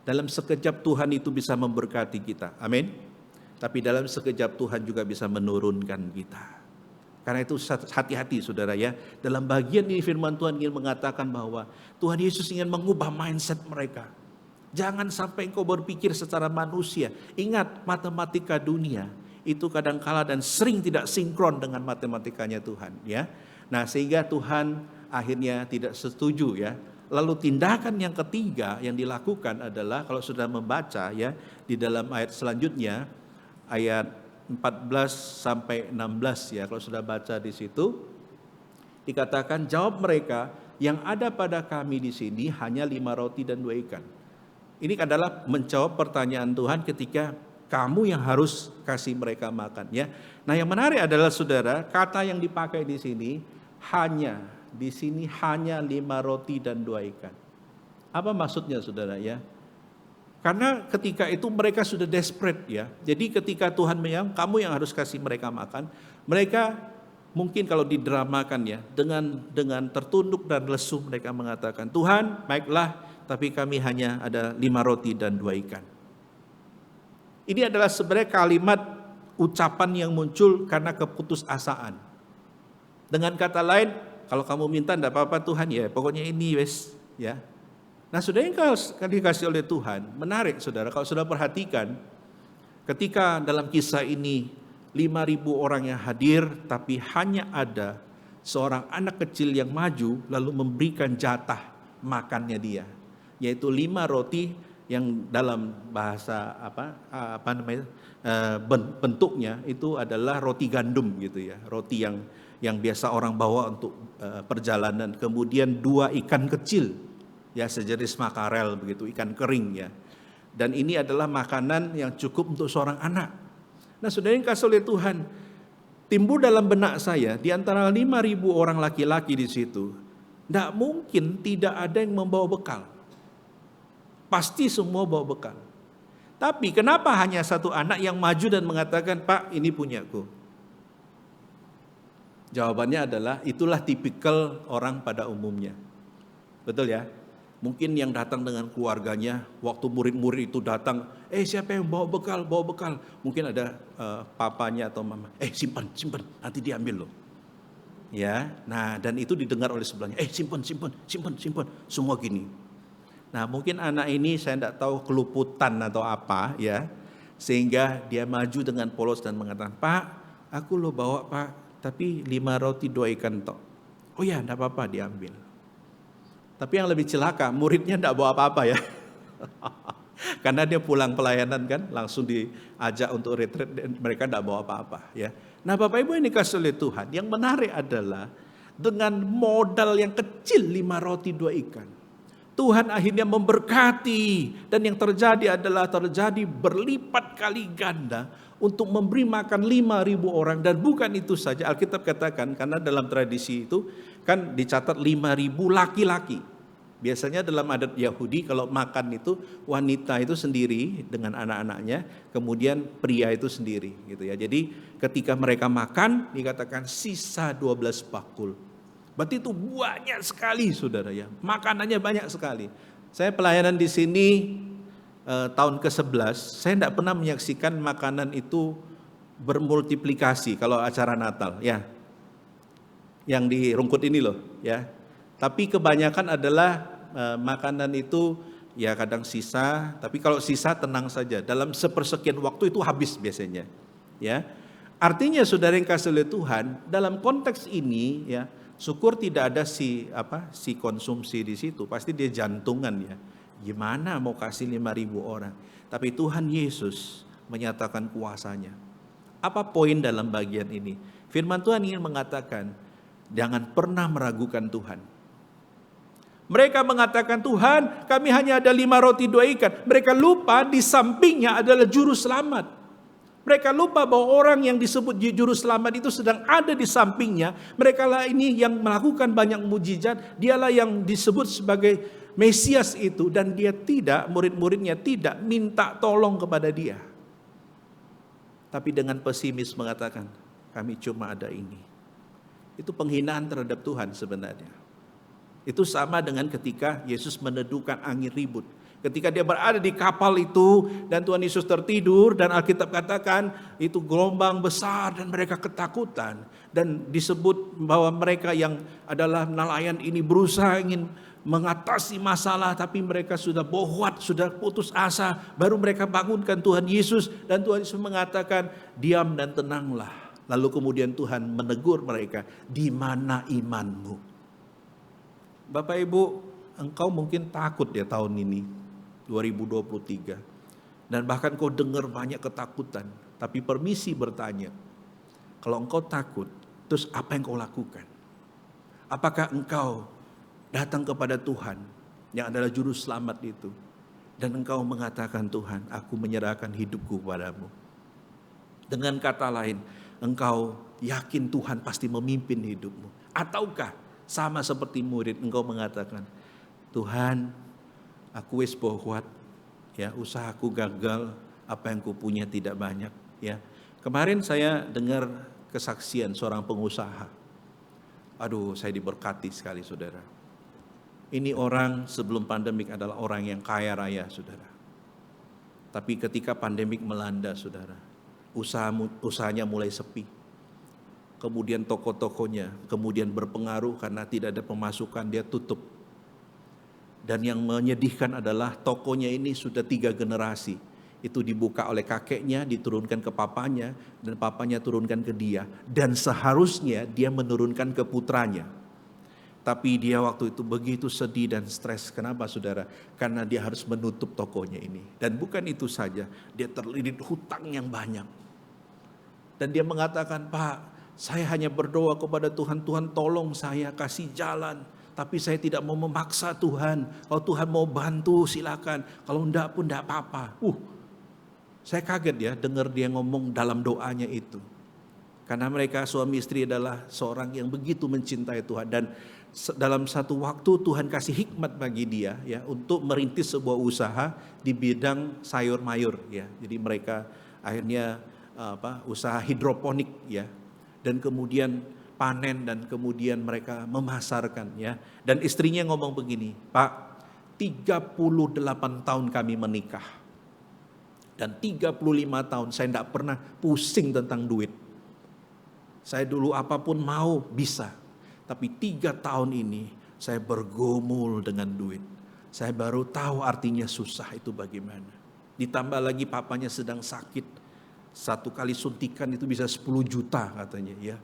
Dalam sekejap Tuhan itu bisa memberkati kita. Amin. Tapi dalam sekejap Tuhan juga bisa menurunkan kita. Karena itu hati-hati saudara ya. Dalam bagian ini firman Tuhan ingin mengatakan bahwa Tuhan Yesus ingin mengubah mindset mereka. Jangan sampai engkau berpikir secara manusia. Ingat, matematika dunia itu kadangkala dan sering tidak sinkron dengan matematikanya Tuhan, ya. Nah, sehingga Tuhan akhirnya tidak setuju, ya. Lalu tindakan yang ketiga yang dilakukan adalah kalau sudah membaca, ya, di dalam ayat selanjutnya ayat 14 sampai 16, ya, kalau sudah baca di situ dikatakan jawab mereka, yang ada pada kami di sini hanya 5 roti dan 2 ikan. Ini adalah menjawab pertanyaan Tuhan ketika kamu yang harus kasih mereka makan, ya. Nah, yang menarik adalah saudara, kata yang dipakai di sini hanya 5 roti dan 2 ikan. Apa maksudnya saudara, ya? Karena ketika itu mereka sudah desperate, ya. Jadi ketika Tuhan bilang kamu yang harus kasih mereka makan, mereka mungkin kalau didramakan, ya, dengan tertunduk dan lesu mereka mengatakan, Tuhan baiklah, tapi kami hanya ada 5 roti dan 2 ikan. Ini adalah sebenarnya kalimat ucapan yang muncul karena keputusasaan. Dengan kata lain, kalau kamu minta tidak apa-apa Tuhan, ya pokoknya ini wes, ya. Nah, saudara yang dikasih oleh Tuhan, menarik saudara, kalau saudara perhatikan, ketika dalam kisah ini 5.000 orang yang hadir, tapi hanya ada seorang anak kecil yang maju, lalu memberikan jatah makannya dia, yaitu 5 roti yang dalam bahasa bentuknya itu adalah roti gandum gitu ya, roti yang biasa orang bawa untuk perjalanan. Kemudian 2 ikan kecil ya, sejenis makarel begitu, ikan kering ya. Dan ini adalah makanan yang cukup untuk seorang anak. Nah, saudara yang kasih oleh Tuhan, timbul dalam benak saya di antara 5.000 orang laki-laki di situ, tidak mungkin tidak ada yang membawa bekal. Pasti semua bawa bekal. Tapi kenapa hanya 1 anak yang maju dan mengatakan, Pak, ini punyaku? Jawabannya adalah, itulah tipikal orang pada umumnya. Betul ya? Mungkin yang datang dengan keluarganya, waktu murid-murid itu datang, siapa yang bawa bekal, bawa bekal. Mungkin ada papanya atau mama, simpan, nanti diambil loh. Ya, nah dan itu didengar oleh sebelahnya, simpan, semua gini. Nah mungkin anak ini saya tidak tahu keluputan atau apa ya, sehingga dia maju dengan polos dan mengatakan, Pak, aku lo bawa Pak, tapi 5 roti 2 ikan tok. Oh ya, tidak apa-apa, diambil. Tapi yang lebih celaka, muridnya tidak bawa apa-apa ya. Karena dia pulang pelayanan kan, langsung diajak untuk retreat, mereka tidak bawa apa-apa ya. Nah Bapak Ibu ini kasih oleh Tuhan, yang menarik adalah dengan modal yang kecil 5 roti 2 ikan. Tuhan akhirnya memberkati, dan yang terjadi adalah terjadi berlipat kali ganda untuk memberi makan 5.000 orang. Dan bukan itu saja, Alkitab katakan, karena dalam tradisi itu kan dicatat 5.000 laki-laki. Biasanya dalam adat Yahudi kalau makan itu wanita itu sendiri dengan anak-anaknya, kemudian pria itu sendiri gitu ya. Jadi ketika mereka makan dikatakan sisa 12 bakul. Berarti itu banyak sekali saudara ya, makanannya banyak sekali. Saya pelayanan di sini tahun ke-11, saya tidak pernah menyaksikan makanan itu bermultiplikasi kalau acara Natal ya. Yang di Rungkut ini loh ya. Tapi kebanyakan adalah makanan itu ya kadang sisa, tapi kalau sisa tenang saja, dalam sepersekian waktu itu habis biasanya ya. Artinya saudara yang kasih oleh Tuhan, dalam konteks ini ya, syukur tidak ada si konsumsi di situ, pasti dia jantungan ya. Gimana mau kasih 5.000 orang? Tapi Tuhan Yesus menyatakan kuasanya. Apa poin dalam bagian ini? Firman Tuhan ingin mengatakan, jangan pernah meragukan Tuhan. Mereka mengatakan, Tuhan, kami hanya ada 5 roti 2 ikan. Mereka lupa di sampingnya adalah juru selamat. Mereka lupa bahwa orang yang disebut juru selamat itu sedang ada di sampingnya. Mereka lah ini yang melakukan banyak mujizat. Dialah yang disebut sebagai Mesias itu. Dan dia tidak, murid-muridnya tidak minta tolong kepada dia. Tapi dengan pesimis mengatakan, kami cuma ada ini. Itu penghinaan terhadap Tuhan sebenarnya. Itu sama dengan ketika Yesus meneduhkan angin ribut. Ketika dia berada di kapal itu dan Tuhan Yesus tertidur, dan Alkitab katakan itu gelombang besar dan mereka ketakutan. Dan disebut bahwa mereka yang adalah nelayan ini berusaha ingin mengatasi masalah, tapi mereka sudah bohwat, sudah putus asa. Baru mereka bangunkan Tuhan Yesus, dan Tuhan Yesus mengatakan, diam dan tenanglah. Lalu kemudian Tuhan menegur mereka, di mana imanmu? Bapak Ibu, engkau mungkin takut ya tahun ini, 2023. Dan bahkan kau dengar banyak ketakutan. Tapi permisi bertanya, kalau engkau takut, terus apa yang kau lakukan? Apakah engkau datang kepada Tuhan yang adalah juru selamat itu, dan engkau mengatakan, Tuhan, aku menyerahkan hidupku padamu? Dengan kata lain, engkau yakin Tuhan pasti memimpin hidupmu? Ataukah sama seperti murid, engkau mengatakan, Tuhan, aku wis bohwat, ya, usahaku gagal, apa yang kupunya tidak banyak, ya. Kemarin saya dengar kesaksian seorang pengusaha. Aduh, saya diberkati sekali, saudara. Ini orang sebelum pandemik adalah orang yang kaya raya, saudara. Tapi ketika pandemik melanda, saudara, usahanya mulai sepi. Kemudian toko-tokonya kemudian berpengaruh karena tidak ada pemasukan, dia tutup. Dan yang menyedihkan adalah tokonya ini sudah 3 generasi. Itu dibuka oleh kakeknya, diturunkan ke papanya, dan papanya turunkan ke dia. Dan seharusnya dia menurunkan ke putranya. Tapi dia waktu itu begitu sedih dan stres. Kenapa saudara? Karena dia harus menutup tokonya ini. Dan bukan itu saja, dia terlilit hutang yang banyak. Dan dia mengatakan, Pak, saya hanya berdoa kepada Tuhan, Tuhan tolong saya kasih jalan. Tapi saya tidak mau memaksa Tuhan. Kalau Tuhan mau bantu silakan. Kalau enggak pun enggak apa-apa. Saya kaget ya dengar dia ngomong dalam doanya itu. Karena mereka suami istri adalah seorang yang begitu mencintai Tuhan. Dan dalam satu waktu Tuhan kasih hikmat bagi dia ya untuk merintis sebuah usaha di bidang sayur mayur ya. Jadi mereka akhirnya usaha hidroponik ya. Dan kemudian panen dan kemudian mereka memasarkan ya. Dan istrinya ngomong begini, Pak, 38 tahun kami menikah. Dan 35 tahun saya tidak pernah pusing tentang duit. Saya dulu apapun mau bisa. Tapi 3 tahun ini saya bergumul dengan duit. Saya baru tahu artinya susah itu bagaimana. Ditambah lagi papanya sedang sakit. 1 kali suntikan itu bisa 10 juta katanya ya.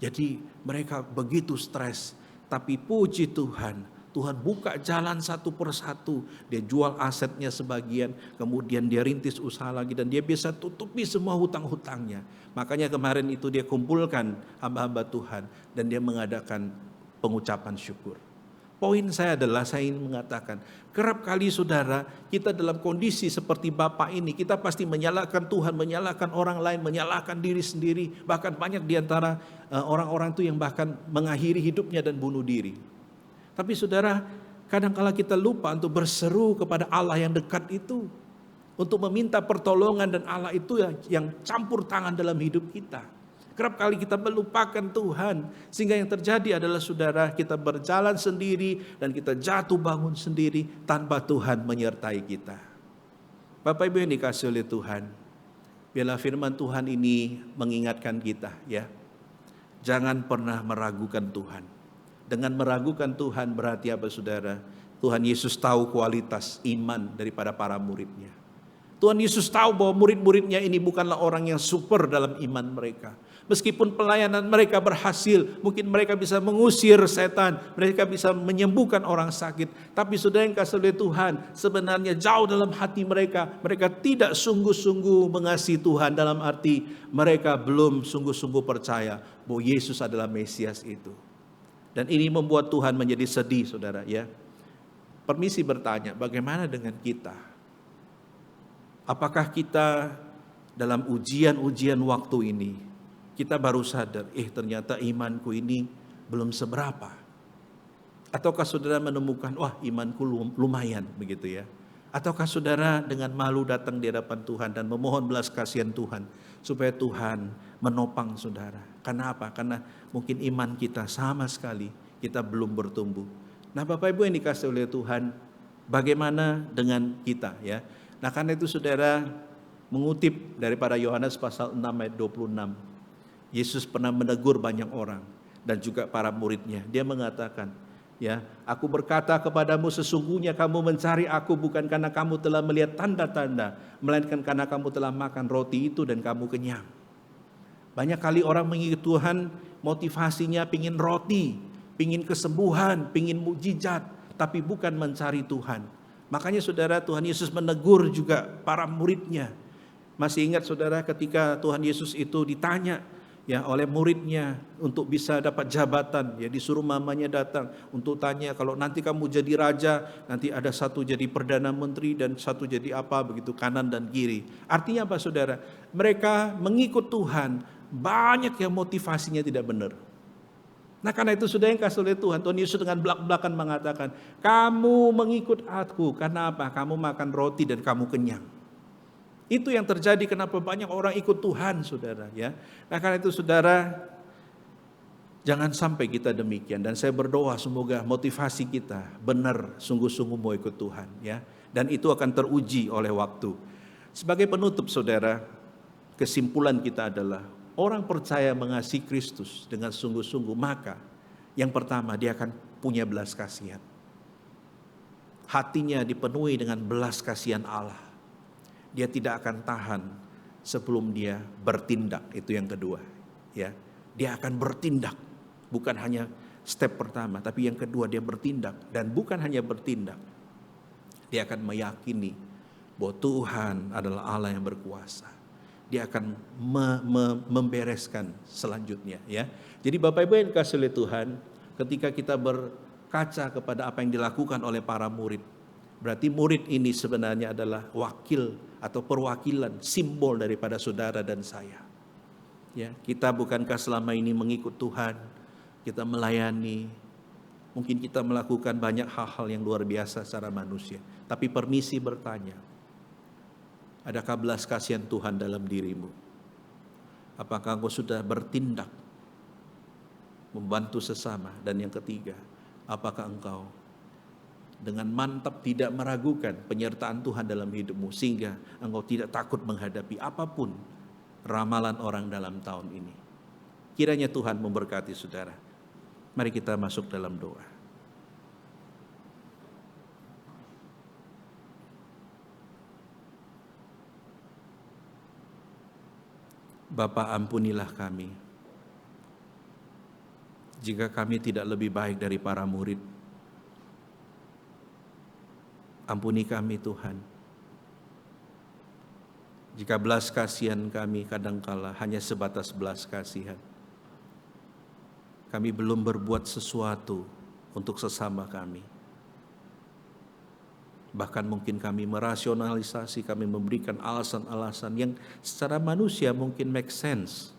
Jadi mereka begitu stres. Tapi puji Tuhan, Tuhan buka jalan satu persatu. Dia jual asetnya sebagian, kemudian dia rintis usaha lagi dan dia bisa tutupi semua hutang-hutangnya. Makanya kemarin itu dia kumpulkan hamba-hamba Tuhan dan dia mengadakan pengucapan syukur. Poin saya adalah saya ingin mengatakan, kerap kali saudara kita dalam kondisi seperti Bapak ini, kita pasti menyalahkan Tuhan, menyalahkan orang lain, menyalahkan diri sendiri. Bahkan banyak di antara orang-orang itu yang bahkan mengakhiri hidupnya dan bunuh diri. Tapi saudara, kadang-kala kita lupa untuk berseru kepada Allah yang dekat itu. Untuk meminta pertolongan dan Allah itu yang campur tangan dalam hidup kita. Kerap kali kita melupakan Tuhan. Sehingga yang terjadi adalah saudara kita berjalan sendiri dan kita jatuh bangun sendiri tanpa Tuhan menyertai kita. Bapak Ibu yang dikasihi oleh Tuhan. Biarlah firman Tuhan ini mengingatkan kita ya. Jangan pernah meragukan Tuhan. Dengan meragukan Tuhan berarti apa saudara? Tuhan Yesus tahu kualitas iman daripada para muridnya. Tuhan Yesus tahu bahwa murid-muridnya ini bukanlah orang yang super dalam iman mereka. Meskipun pelayanan mereka berhasil, mungkin mereka bisa mengusir setan, mereka bisa menyembuhkan orang sakit. Tapi saudara yang kasih oleh Tuhan, sebenarnya jauh dalam hati mereka, mereka tidak sungguh-sungguh mengasihi Tuhan dalam arti mereka belum sungguh-sungguh percaya bahwa Yesus adalah Mesias itu. Dan ini membuat Tuhan menjadi sedih saudara ya. Permisi bertanya, bagaimana dengan kita? Apakah kita dalam ujian-ujian waktu ini, kita baru sadar, ternyata imanku ini belum seberapa. Ataukah saudara menemukan, wah imanku lumayan begitu ya. Ataukah saudara dengan malu datang di hadapan Tuhan dan memohon belas kasihan Tuhan. Supaya Tuhan menopang saudara. Karena apa? Karena mungkin iman kita sama sekali, kita belum bertumbuh. Nah Bapak Ibu yang dikasihi oleh Tuhan, bagaimana dengan kita ya. Nah karena itu saudara mengutip daripada Yohanes pasal 6 ayat 26. Yesus pernah menegur banyak orang dan juga para muridnya. Dia mengatakan, ya, aku berkata kepadamu sesungguhnya kamu mencari aku bukan karena kamu telah melihat tanda-tanda, melainkan karena kamu telah makan roti itu dan kamu kenyang. Banyak kali orang mengikuti Tuhan motivasinya pingin roti, pingin kesembuhan, pingin mukjizat, tapi bukan mencari Tuhan. Makanya saudara Tuhan Yesus menegur juga para muridnya. Masih ingat saudara ketika Tuhan Yesus itu ditanya ya oleh muridnya untuk bisa dapat jabatan, ya disuruh mamanya datang untuk tanya kalau nanti kamu jadi raja, nanti ada satu jadi perdana menteri dan satu jadi apa begitu kanan dan kiri. Artinya apa saudara? Mereka mengikut Tuhan, banyak yang motivasinya tidak benar. Nah karena itu saudara yang kasih oleh Tuhan Yesus dengan belak-belakan mengatakan, kamu mengikut aku karena apa? Kamu makan roti dan kamu kenyang. Itu yang terjadi kenapa banyak orang ikut Tuhan saudara ya. Nah karena itu saudara, jangan sampai kita demikian. Dan saya berdoa semoga motivasi kita benar sungguh-sungguh mau ikut Tuhan ya. Dan itu akan teruji oleh waktu. Sebagai penutup saudara, kesimpulan kita adalah orang percaya mengasihi Kristus dengan sungguh-sungguh, maka yang pertama dia akan punya belas kasihan. Hatinya dipenuhi dengan belas kasihan Allah. Dia tidak akan tahan sebelum dia bertindak, itu yang kedua. Ya, dia akan bertindak, bukan hanya step pertama. Tapi yang kedua dia bertindak. Dan bukan hanya bertindak. Dia akan meyakini bahwa Tuhan adalah Allah yang berkuasa. Dia akan membereskan selanjutnya, ya. Jadi Bapak Ibu yang dikasihi oleh Tuhan, ketika kita berkaca kepada apa yang dilakukan oleh para murid, berarti murid ini sebenarnya adalah wakil atau perwakilan, simbol daripada saudara dan saya. Ya, kita bukankah selama ini mengikut Tuhan, kita melayani, mungkin kita melakukan banyak hal-hal yang luar biasa secara manusia. Tapi permisi bertanya, adakah belas kasihan Tuhan dalam dirimu? Apakah engkau sudah bertindak membantu sesama? Dan yang ketiga, apakah engkau dengan mantap tidak meragukan penyertaan Tuhan dalam hidupmu, sehingga engkau tidak takut menghadapi apapun ramalan orang dalam tahun ini? Kiranya Tuhan memberkati saudara. Mari kita masuk dalam doa. Bapa, ampunilah kami jika kami tidak lebih baik dari para murid. Ampuni kami Tuhan, jika belas kasihan kami kadangkala hanya sebatas belas kasihan. Kami belum berbuat sesuatu untuk sesama kami. Bahkan mungkin kami merasionalisasi, kami memberikan alasan-alasan yang secara manusia mungkin make sense.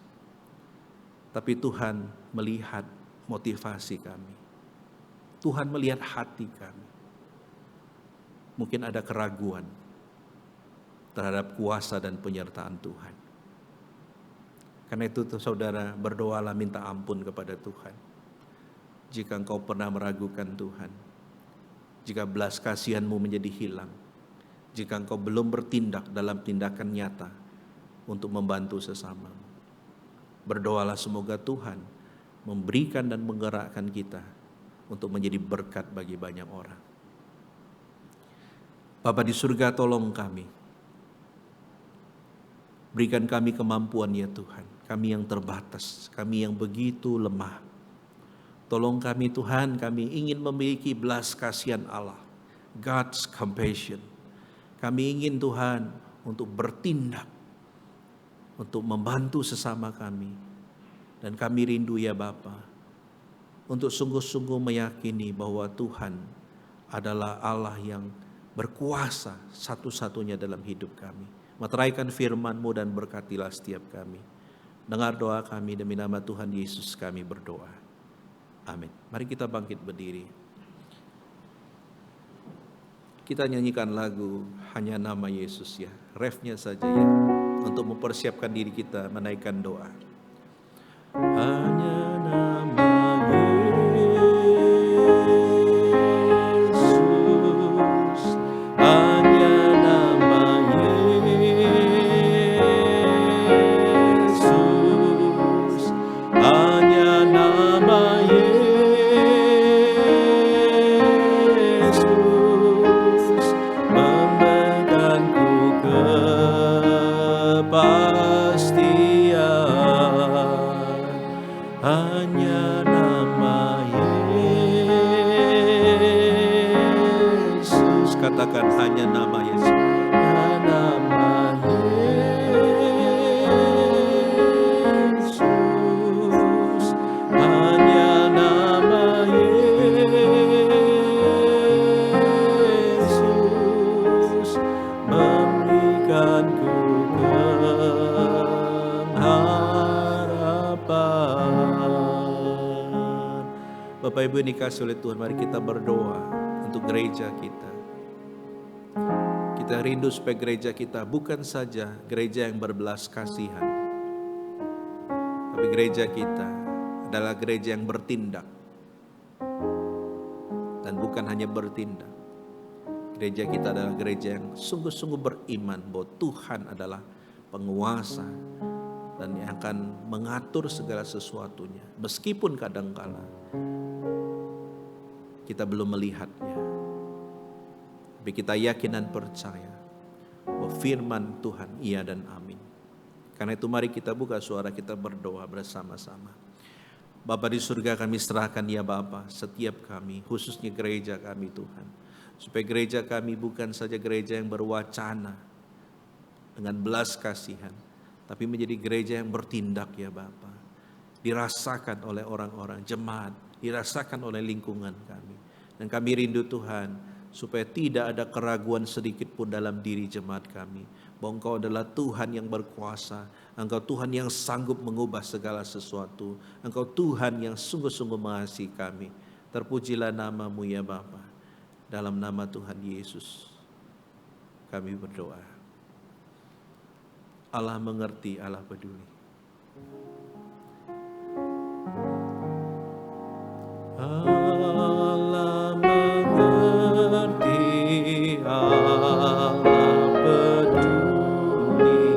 Tapi Tuhan melihat motivasi kami. Tuhan melihat hati kami. Mungkin ada keraguan terhadap kuasa dan penyertaan Tuhan. Karena itu saudara, berdoalah minta ampun kepada Tuhan. Jika engkau pernah meragukan Tuhan, jika belas kasihanmu menjadi hilang, jika engkau belum bertindak dalam tindakan nyata untuk membantu sesamamu, berdoalah semoga Tuhan memberikan dan menggerakkan kita untuk menjadi berkat bagi banyak orang. Bapa di surga, tolong kami. Berikan kami kemampuan ya Tuhan. Kami yang terbatas, kami yang begitu lemah. Tolong kami Tuhan, kami ingin memiliki belas kasihan Allah. God's compassion. Kami ingin Tuhan untuk bertindak, untuk membantu sesama kami. Dan kami rindu ya Bapa, untuk sungguh-sungguh meyakini bahwa Tuhan adalah Allah yang berkuasa satu-satunya dalam hidup kami. Meteraikan firman-Mu dan berkatilah setiap kami. Dengar doa kami, demi nama Tuhan Yesus kami berdoa. Amin. Mari kita bangkit berdiri. Kita nyanyikan lagu Hanya Nama Yesus ya. Refnya saja ya. Untuk mempersiapkan diri kita menaikkan doa. Hanya nama Yesus, hanya nama Yesus, hanya nama Yesus, memberikanku kepastian. Hanya nama Yesus. Katakan hanya nama Yesus. Hanya nama Yesus. Hanya nama Yesus. Memberikanku pengharapan. Bapak Ibu yang dikasihi oleh Tuhan, mari kita berdoa untuk gereja kita. Kita rindu supaya gereja kita bukan saja gereja yang berbelas kasihan, tapi gereja kita adalah gereja yang bertindak. Dan bukan hanya bertindak, gereja kita adalah gereja yang sungguh-sungguh beriman bahwa Tuhan adalah penguasa dan yang akan mengatur segala sesuatunya. Meskipun kadangkala kita belum melihatnya, tapi kita yakin dan percaya bahwa firman Tuhan iya dan amin. Karena itu mari kita buka suara kita berdoa bersama-sama. Bapa di surga, kami serahkan ya Bapa setiap kami, khususnya gereja kami Tuhan. Supaya gereja kami bukan saja gereja yang berwacana dengan belas kasihan, tapi menjadi gereja yang bertindak ya Bapa. Dirasakan oleh orang-orang, jemaat, dirasakan oleh lingkungan kami. Dan kami rindu Tuhan, supaya tidak ada keraguan sedikit pun dalam diri jemaat kami, bahwa Engkau adalah Tuhan yang berkuasa, Engkau Tuhan yang sanggup mengubah segala sesuatu, Engkau Tuhan yang sungguh-sungguh mengasihi kami. Terpujilah nama-Mu ya Bapa. Dalam nama Tuhan Yesus kami berdoa. Allah mengerti, Allah peduli. Allah mengerti, Allah peduli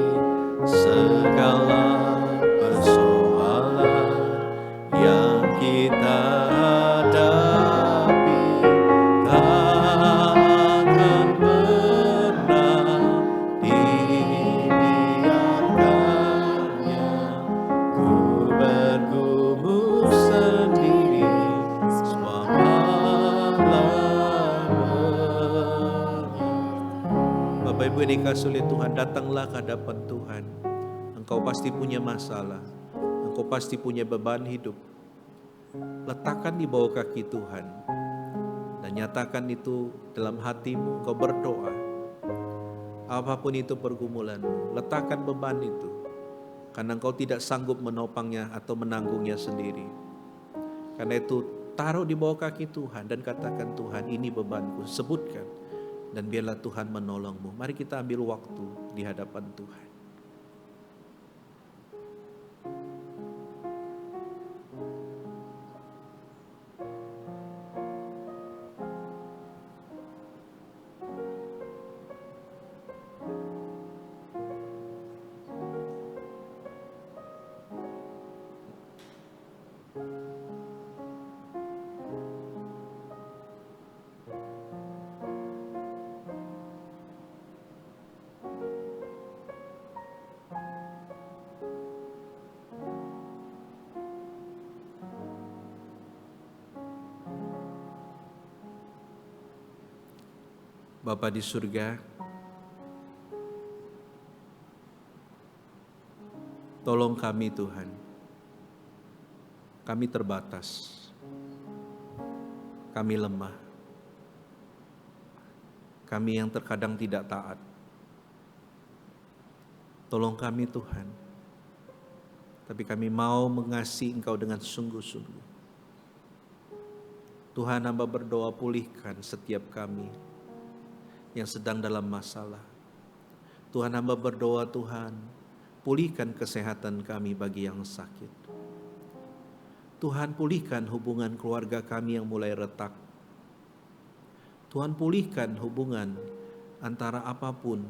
segala persoalan yang kita hadapi. Takkan pernah dibiarkannya ku bergumul sendiri Bapak Ibu yang dikasihi oleh Tuhan, datanglah ke hadapan Tuhan. Engkau pasti punya masalah, engkau pasti punya beban hidup. Letakkan di bawah kaki Tuhan dan nyatakan itu dalam hatimu. Engkau berdoa, apapun itu pergumulanmu, letakkan beban itu, karena engkau tidak sanggup menopangnya atau menanggungnya sendiri. Karena itu taruh di bawah kaki Tuhan dan katakan, Tuhan, ini bebanku. Sebutkan dan biarlah Tuhan menolongmu. Mari kita ambil waktu di hadapan Tuhan. Bapa di surga, tolong kami Tuhan. Kami terbatas, kami lemah, kami yang terkadang tidak taat. Tolong kami Tuhan, tapi kami mau mengasihi Engkau dengan sungguh-sungguh. Tuhan, hamba berdoa, pulihkan setiap kami yang sedang dalam masalah. Tuhan, hamba berdoa, Tuhan, pulihkan kesehatan kami bagi yang sakit. Tuhan, pulihkan hubungan keluarga kami yang mulai retak. Tuhan, pulihkan hubungan antara apapun,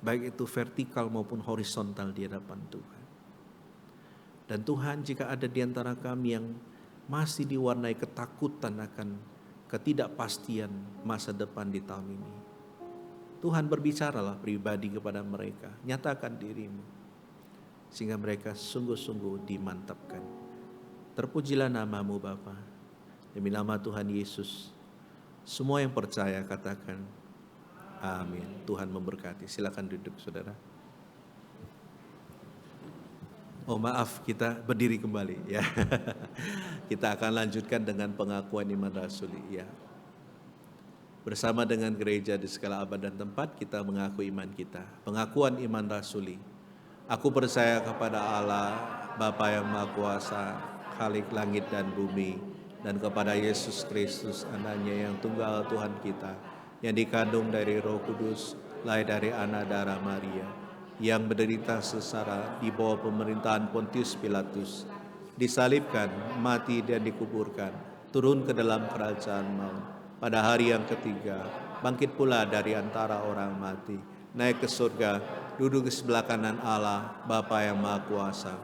baik itu vertikal maupun horizontal di hadapan Tuhan. Dan Tuhan, jika ada di antara kami yang masih diwarnai ketakutan akan ketidakpastian masa depan di tahun ini, Tuhan, berbicaralah pribadi kepada mereka, nyatakan dirimu, sehingga mereka sungguh-sungguh dimantapkan. Terpujilah nama-Mu Bapa, demi nama Tuhan Yesus. Semua yang percaya katakan amin. Tuhan memberkati. Silakan duduk saudara. Oh maaf, kita berdiri kembali ya. Kita akan lanjutkan dengan pengakuan iman rasuli ya. Bersama dengan gereja di segala abad dan tempat, kita mengaku iman kita. Pengakuan iman rasuli. Aku percaya kepada Allah, Bapa yang Maha Kuasa, Khalik langit dan bumi, dan kepada Yesus Kristus, anaknya yang tunggal Tuhan kita, yang dikandung dari Roh Kudus, lahir dari anak darah Maria, yang menderita sengsara di bawah pemerintahan Pontius Pilatus, disalibkan, mati dan dikuburkan, turun ke dalam kerajaan maut. Pada hari yang ketiga, bangkit pula dari antara orang mati, naik ke surga, duduk di sebelah kanan Allah, Bapa yang Maha Kuasa.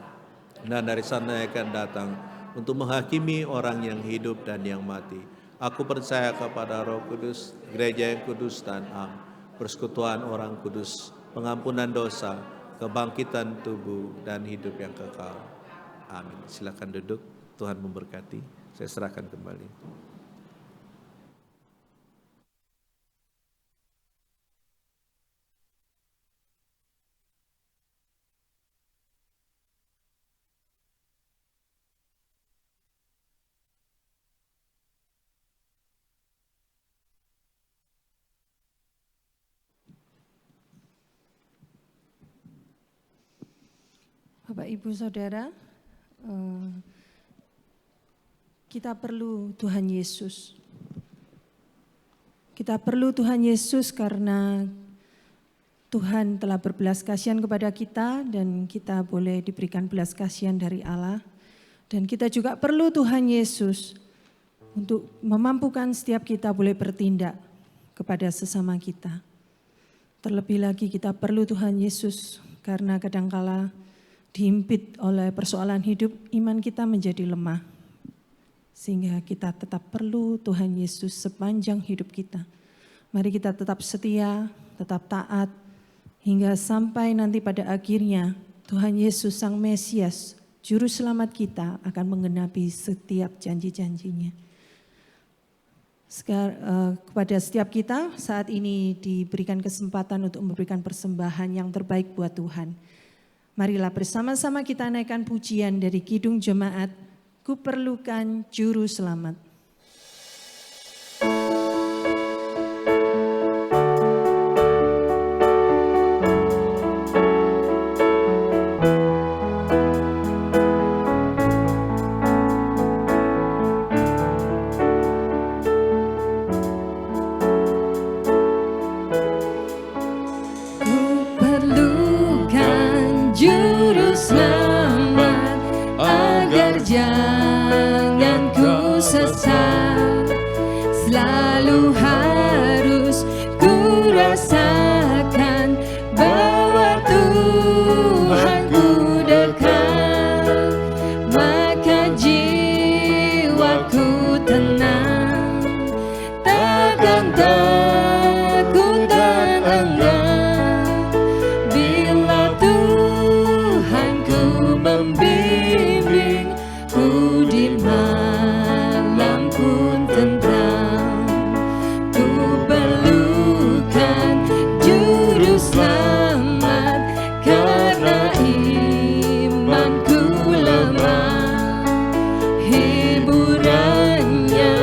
Dan dari sana akan datang untuk menghakimi orang yang hidup dan yang mati. Aku percaya kepada Roh Kudus, gereja yang kudus dan am, persekutuan orang kudus, pengampunan dosa, kebangkitan tubuh, dan hidup yang kekal. Amin. Silakan duduk. Tuhan memberkati. Saya serahkan kembali. Bapak, Ibu, Saudara, kita perlu Tuhan Yesus. Kita perlu Tuhan Yesus karena Tuhan telah berbelas kasihan kepada kita dan kita boleh diberikan belas kasihan dari Allah. Dan kita juga perlu Tuhan Yesus untuk memampukan setiap kita boleh bertindak kepada sesama kita. Terlebih lagi kita perlu Tuhan Yesus karena kadangkala dihimpit oleh persoalan hidup, iman kita menjadi lemah. Sehingga kita tetap perlu Tuhan Yesus sepanjang hidup kita. Mari kita tetap setia, tetap taat, hingga sampai nanti pada akhirnya Tuhan Yesus Sang Mesias, Juru Selamat kita akan menggenapi setiap janji-janjinya. Kepada setiap kita saat ini diberikan kesempatan untuk memberikan persembahan yang terbaik buat Tuhan. Marilah bersama-sama kita naikkan pujian dari Kidung Jemaat, Kuperlukan Juru Selamat. Jangan ku sesat, selalu harus ku rasakan bahwa Tuhanku dekat, maka jiwaku tenang, takkan takut dan enggan bila Tuhanku membimbing. Ku di malam pun tentram, ku perlukan juru selamat karena imanku lemah. Hiburannya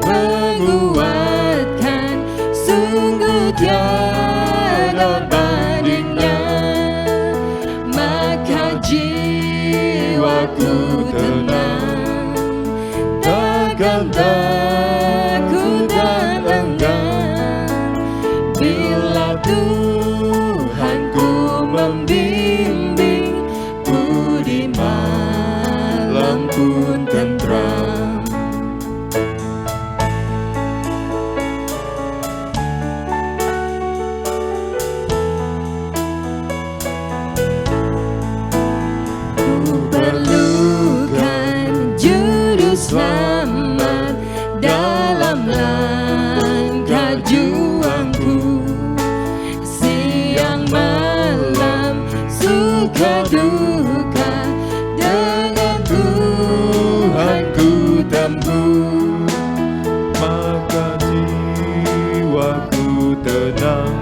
menguatkan, sungguh tiada bandingnya, maka jiwaku tenang, takkan takut dan enggan bila Tuhanku membimbing. Ku di malam pun tentram. Selamat dalam langkah juangku, siang malam suka duka dengan Tuhanku tempuh, maka jiwaku tenang,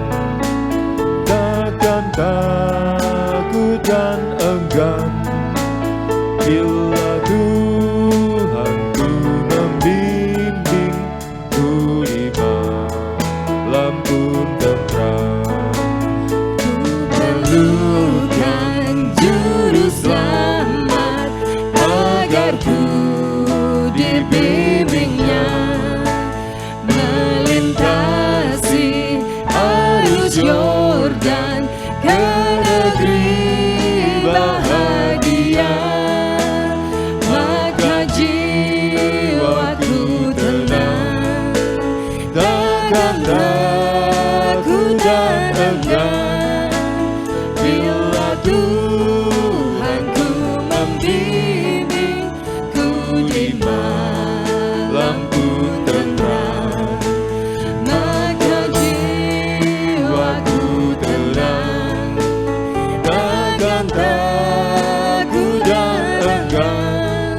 takkan takut dan enggan bila Tuhanku membimbing. Ku di malam pun tentram, perlukan juru selamat agar ku dibimbingnya, melintasi arus Yordan ke negeri bahagia, maka jiwaku tenang, takkan takut dan enggan bila Tuhanku membimbing. Ku di malam pun tentram, maka jiwaku tenang, takkan takut dan enggan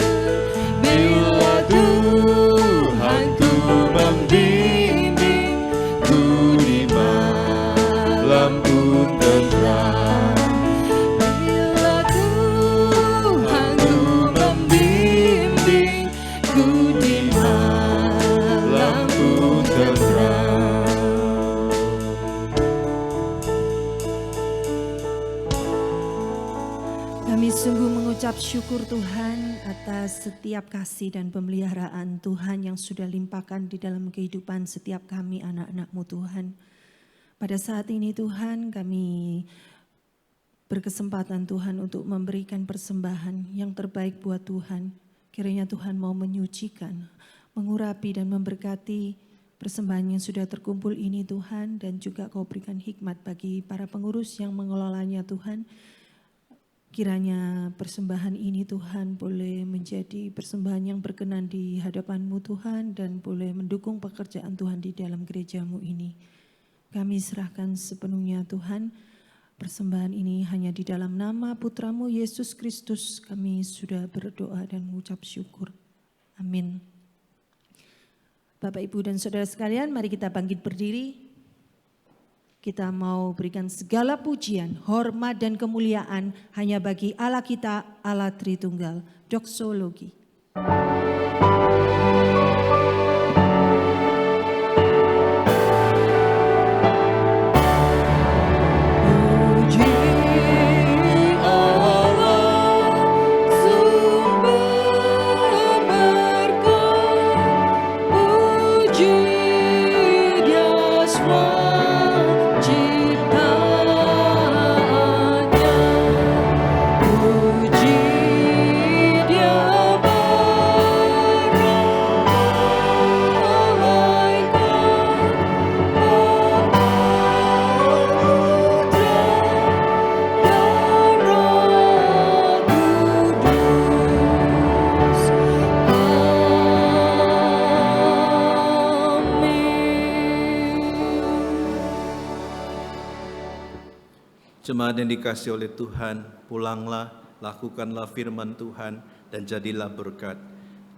syukur Tuhan atas setiap kasih dan pemeliharaan Tuhan yang sudah limpahkan di dalam kehidupan setiap kami anak-anak-Mu Tuhan. Pada saat ini Tuhan kami berkesempatan Tuhan untuk memberikan persembahan yang terbaik buat Tuhan. Kiranya Tuhan mau menyucikan, mengurapi dan memberkati persembahan yang sudah terkumpul ini Tuhan. Dan juga Kau berikan hikmat bagi para pengurus yang mengelolanya Tuhan. Kiranya persembahan ini Tuhan boleh menjadi persembahan yang berkenan di hadapan-Mu Tuhan dan boleh mendukung pekerjaan Tuhan di dalam gereja-Mu ini. Kami serahkan sepenuhnya Tuhan, persembahan ini hanya di dalam nama Putra-Mu Yesus Kristus kami sudah berdoa dan mengucap syukur. Amin. Bapak, Ibu, dan Saudara sekalian, mari kita bangkit berdiri. Kita mau berikan segala pujian, hormat dan kemuliaan hanya bagi Allah kita, Allah Tritunggal. Doksologi. Jemaat yang dikasihi oleh Tuhan, pulanglah, lakukanlah firman Tuhan, dan jadilah berkat.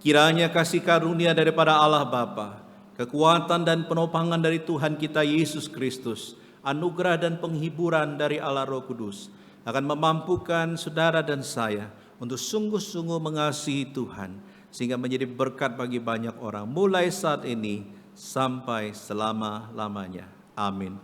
Kiranya kasih karunia daripada Allah Bapa, kekuatan dan penopangan dari Tuhan kita Yesus Kristus, anugerah dan penghiburan dari Allah Roh Kudus, akan memampukan saudara dan saya untuk sungguh-sungguh mengasihi Tuhan, sehingga menjadi berkat bagi banyak orang, mulai saat ini sampai selama-lamanya. Amin.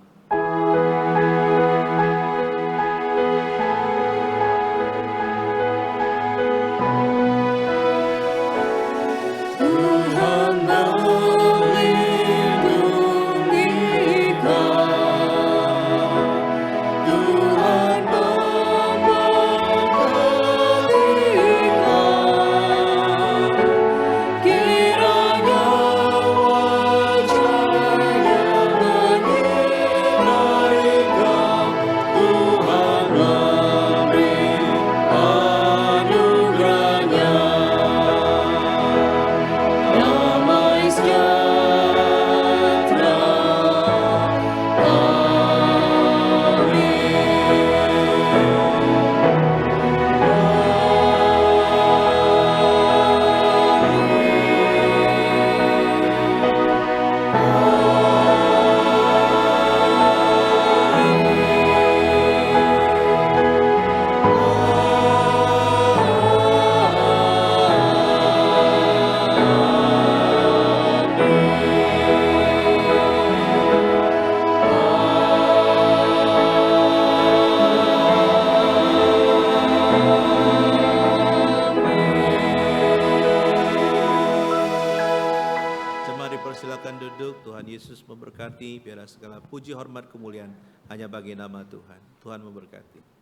Silakan duduk. Tuhan Yesus memberkati. Biarlah segala puji, hormat, kemuliaan hanya bagi nama Tuhan. Tuhan memberkati.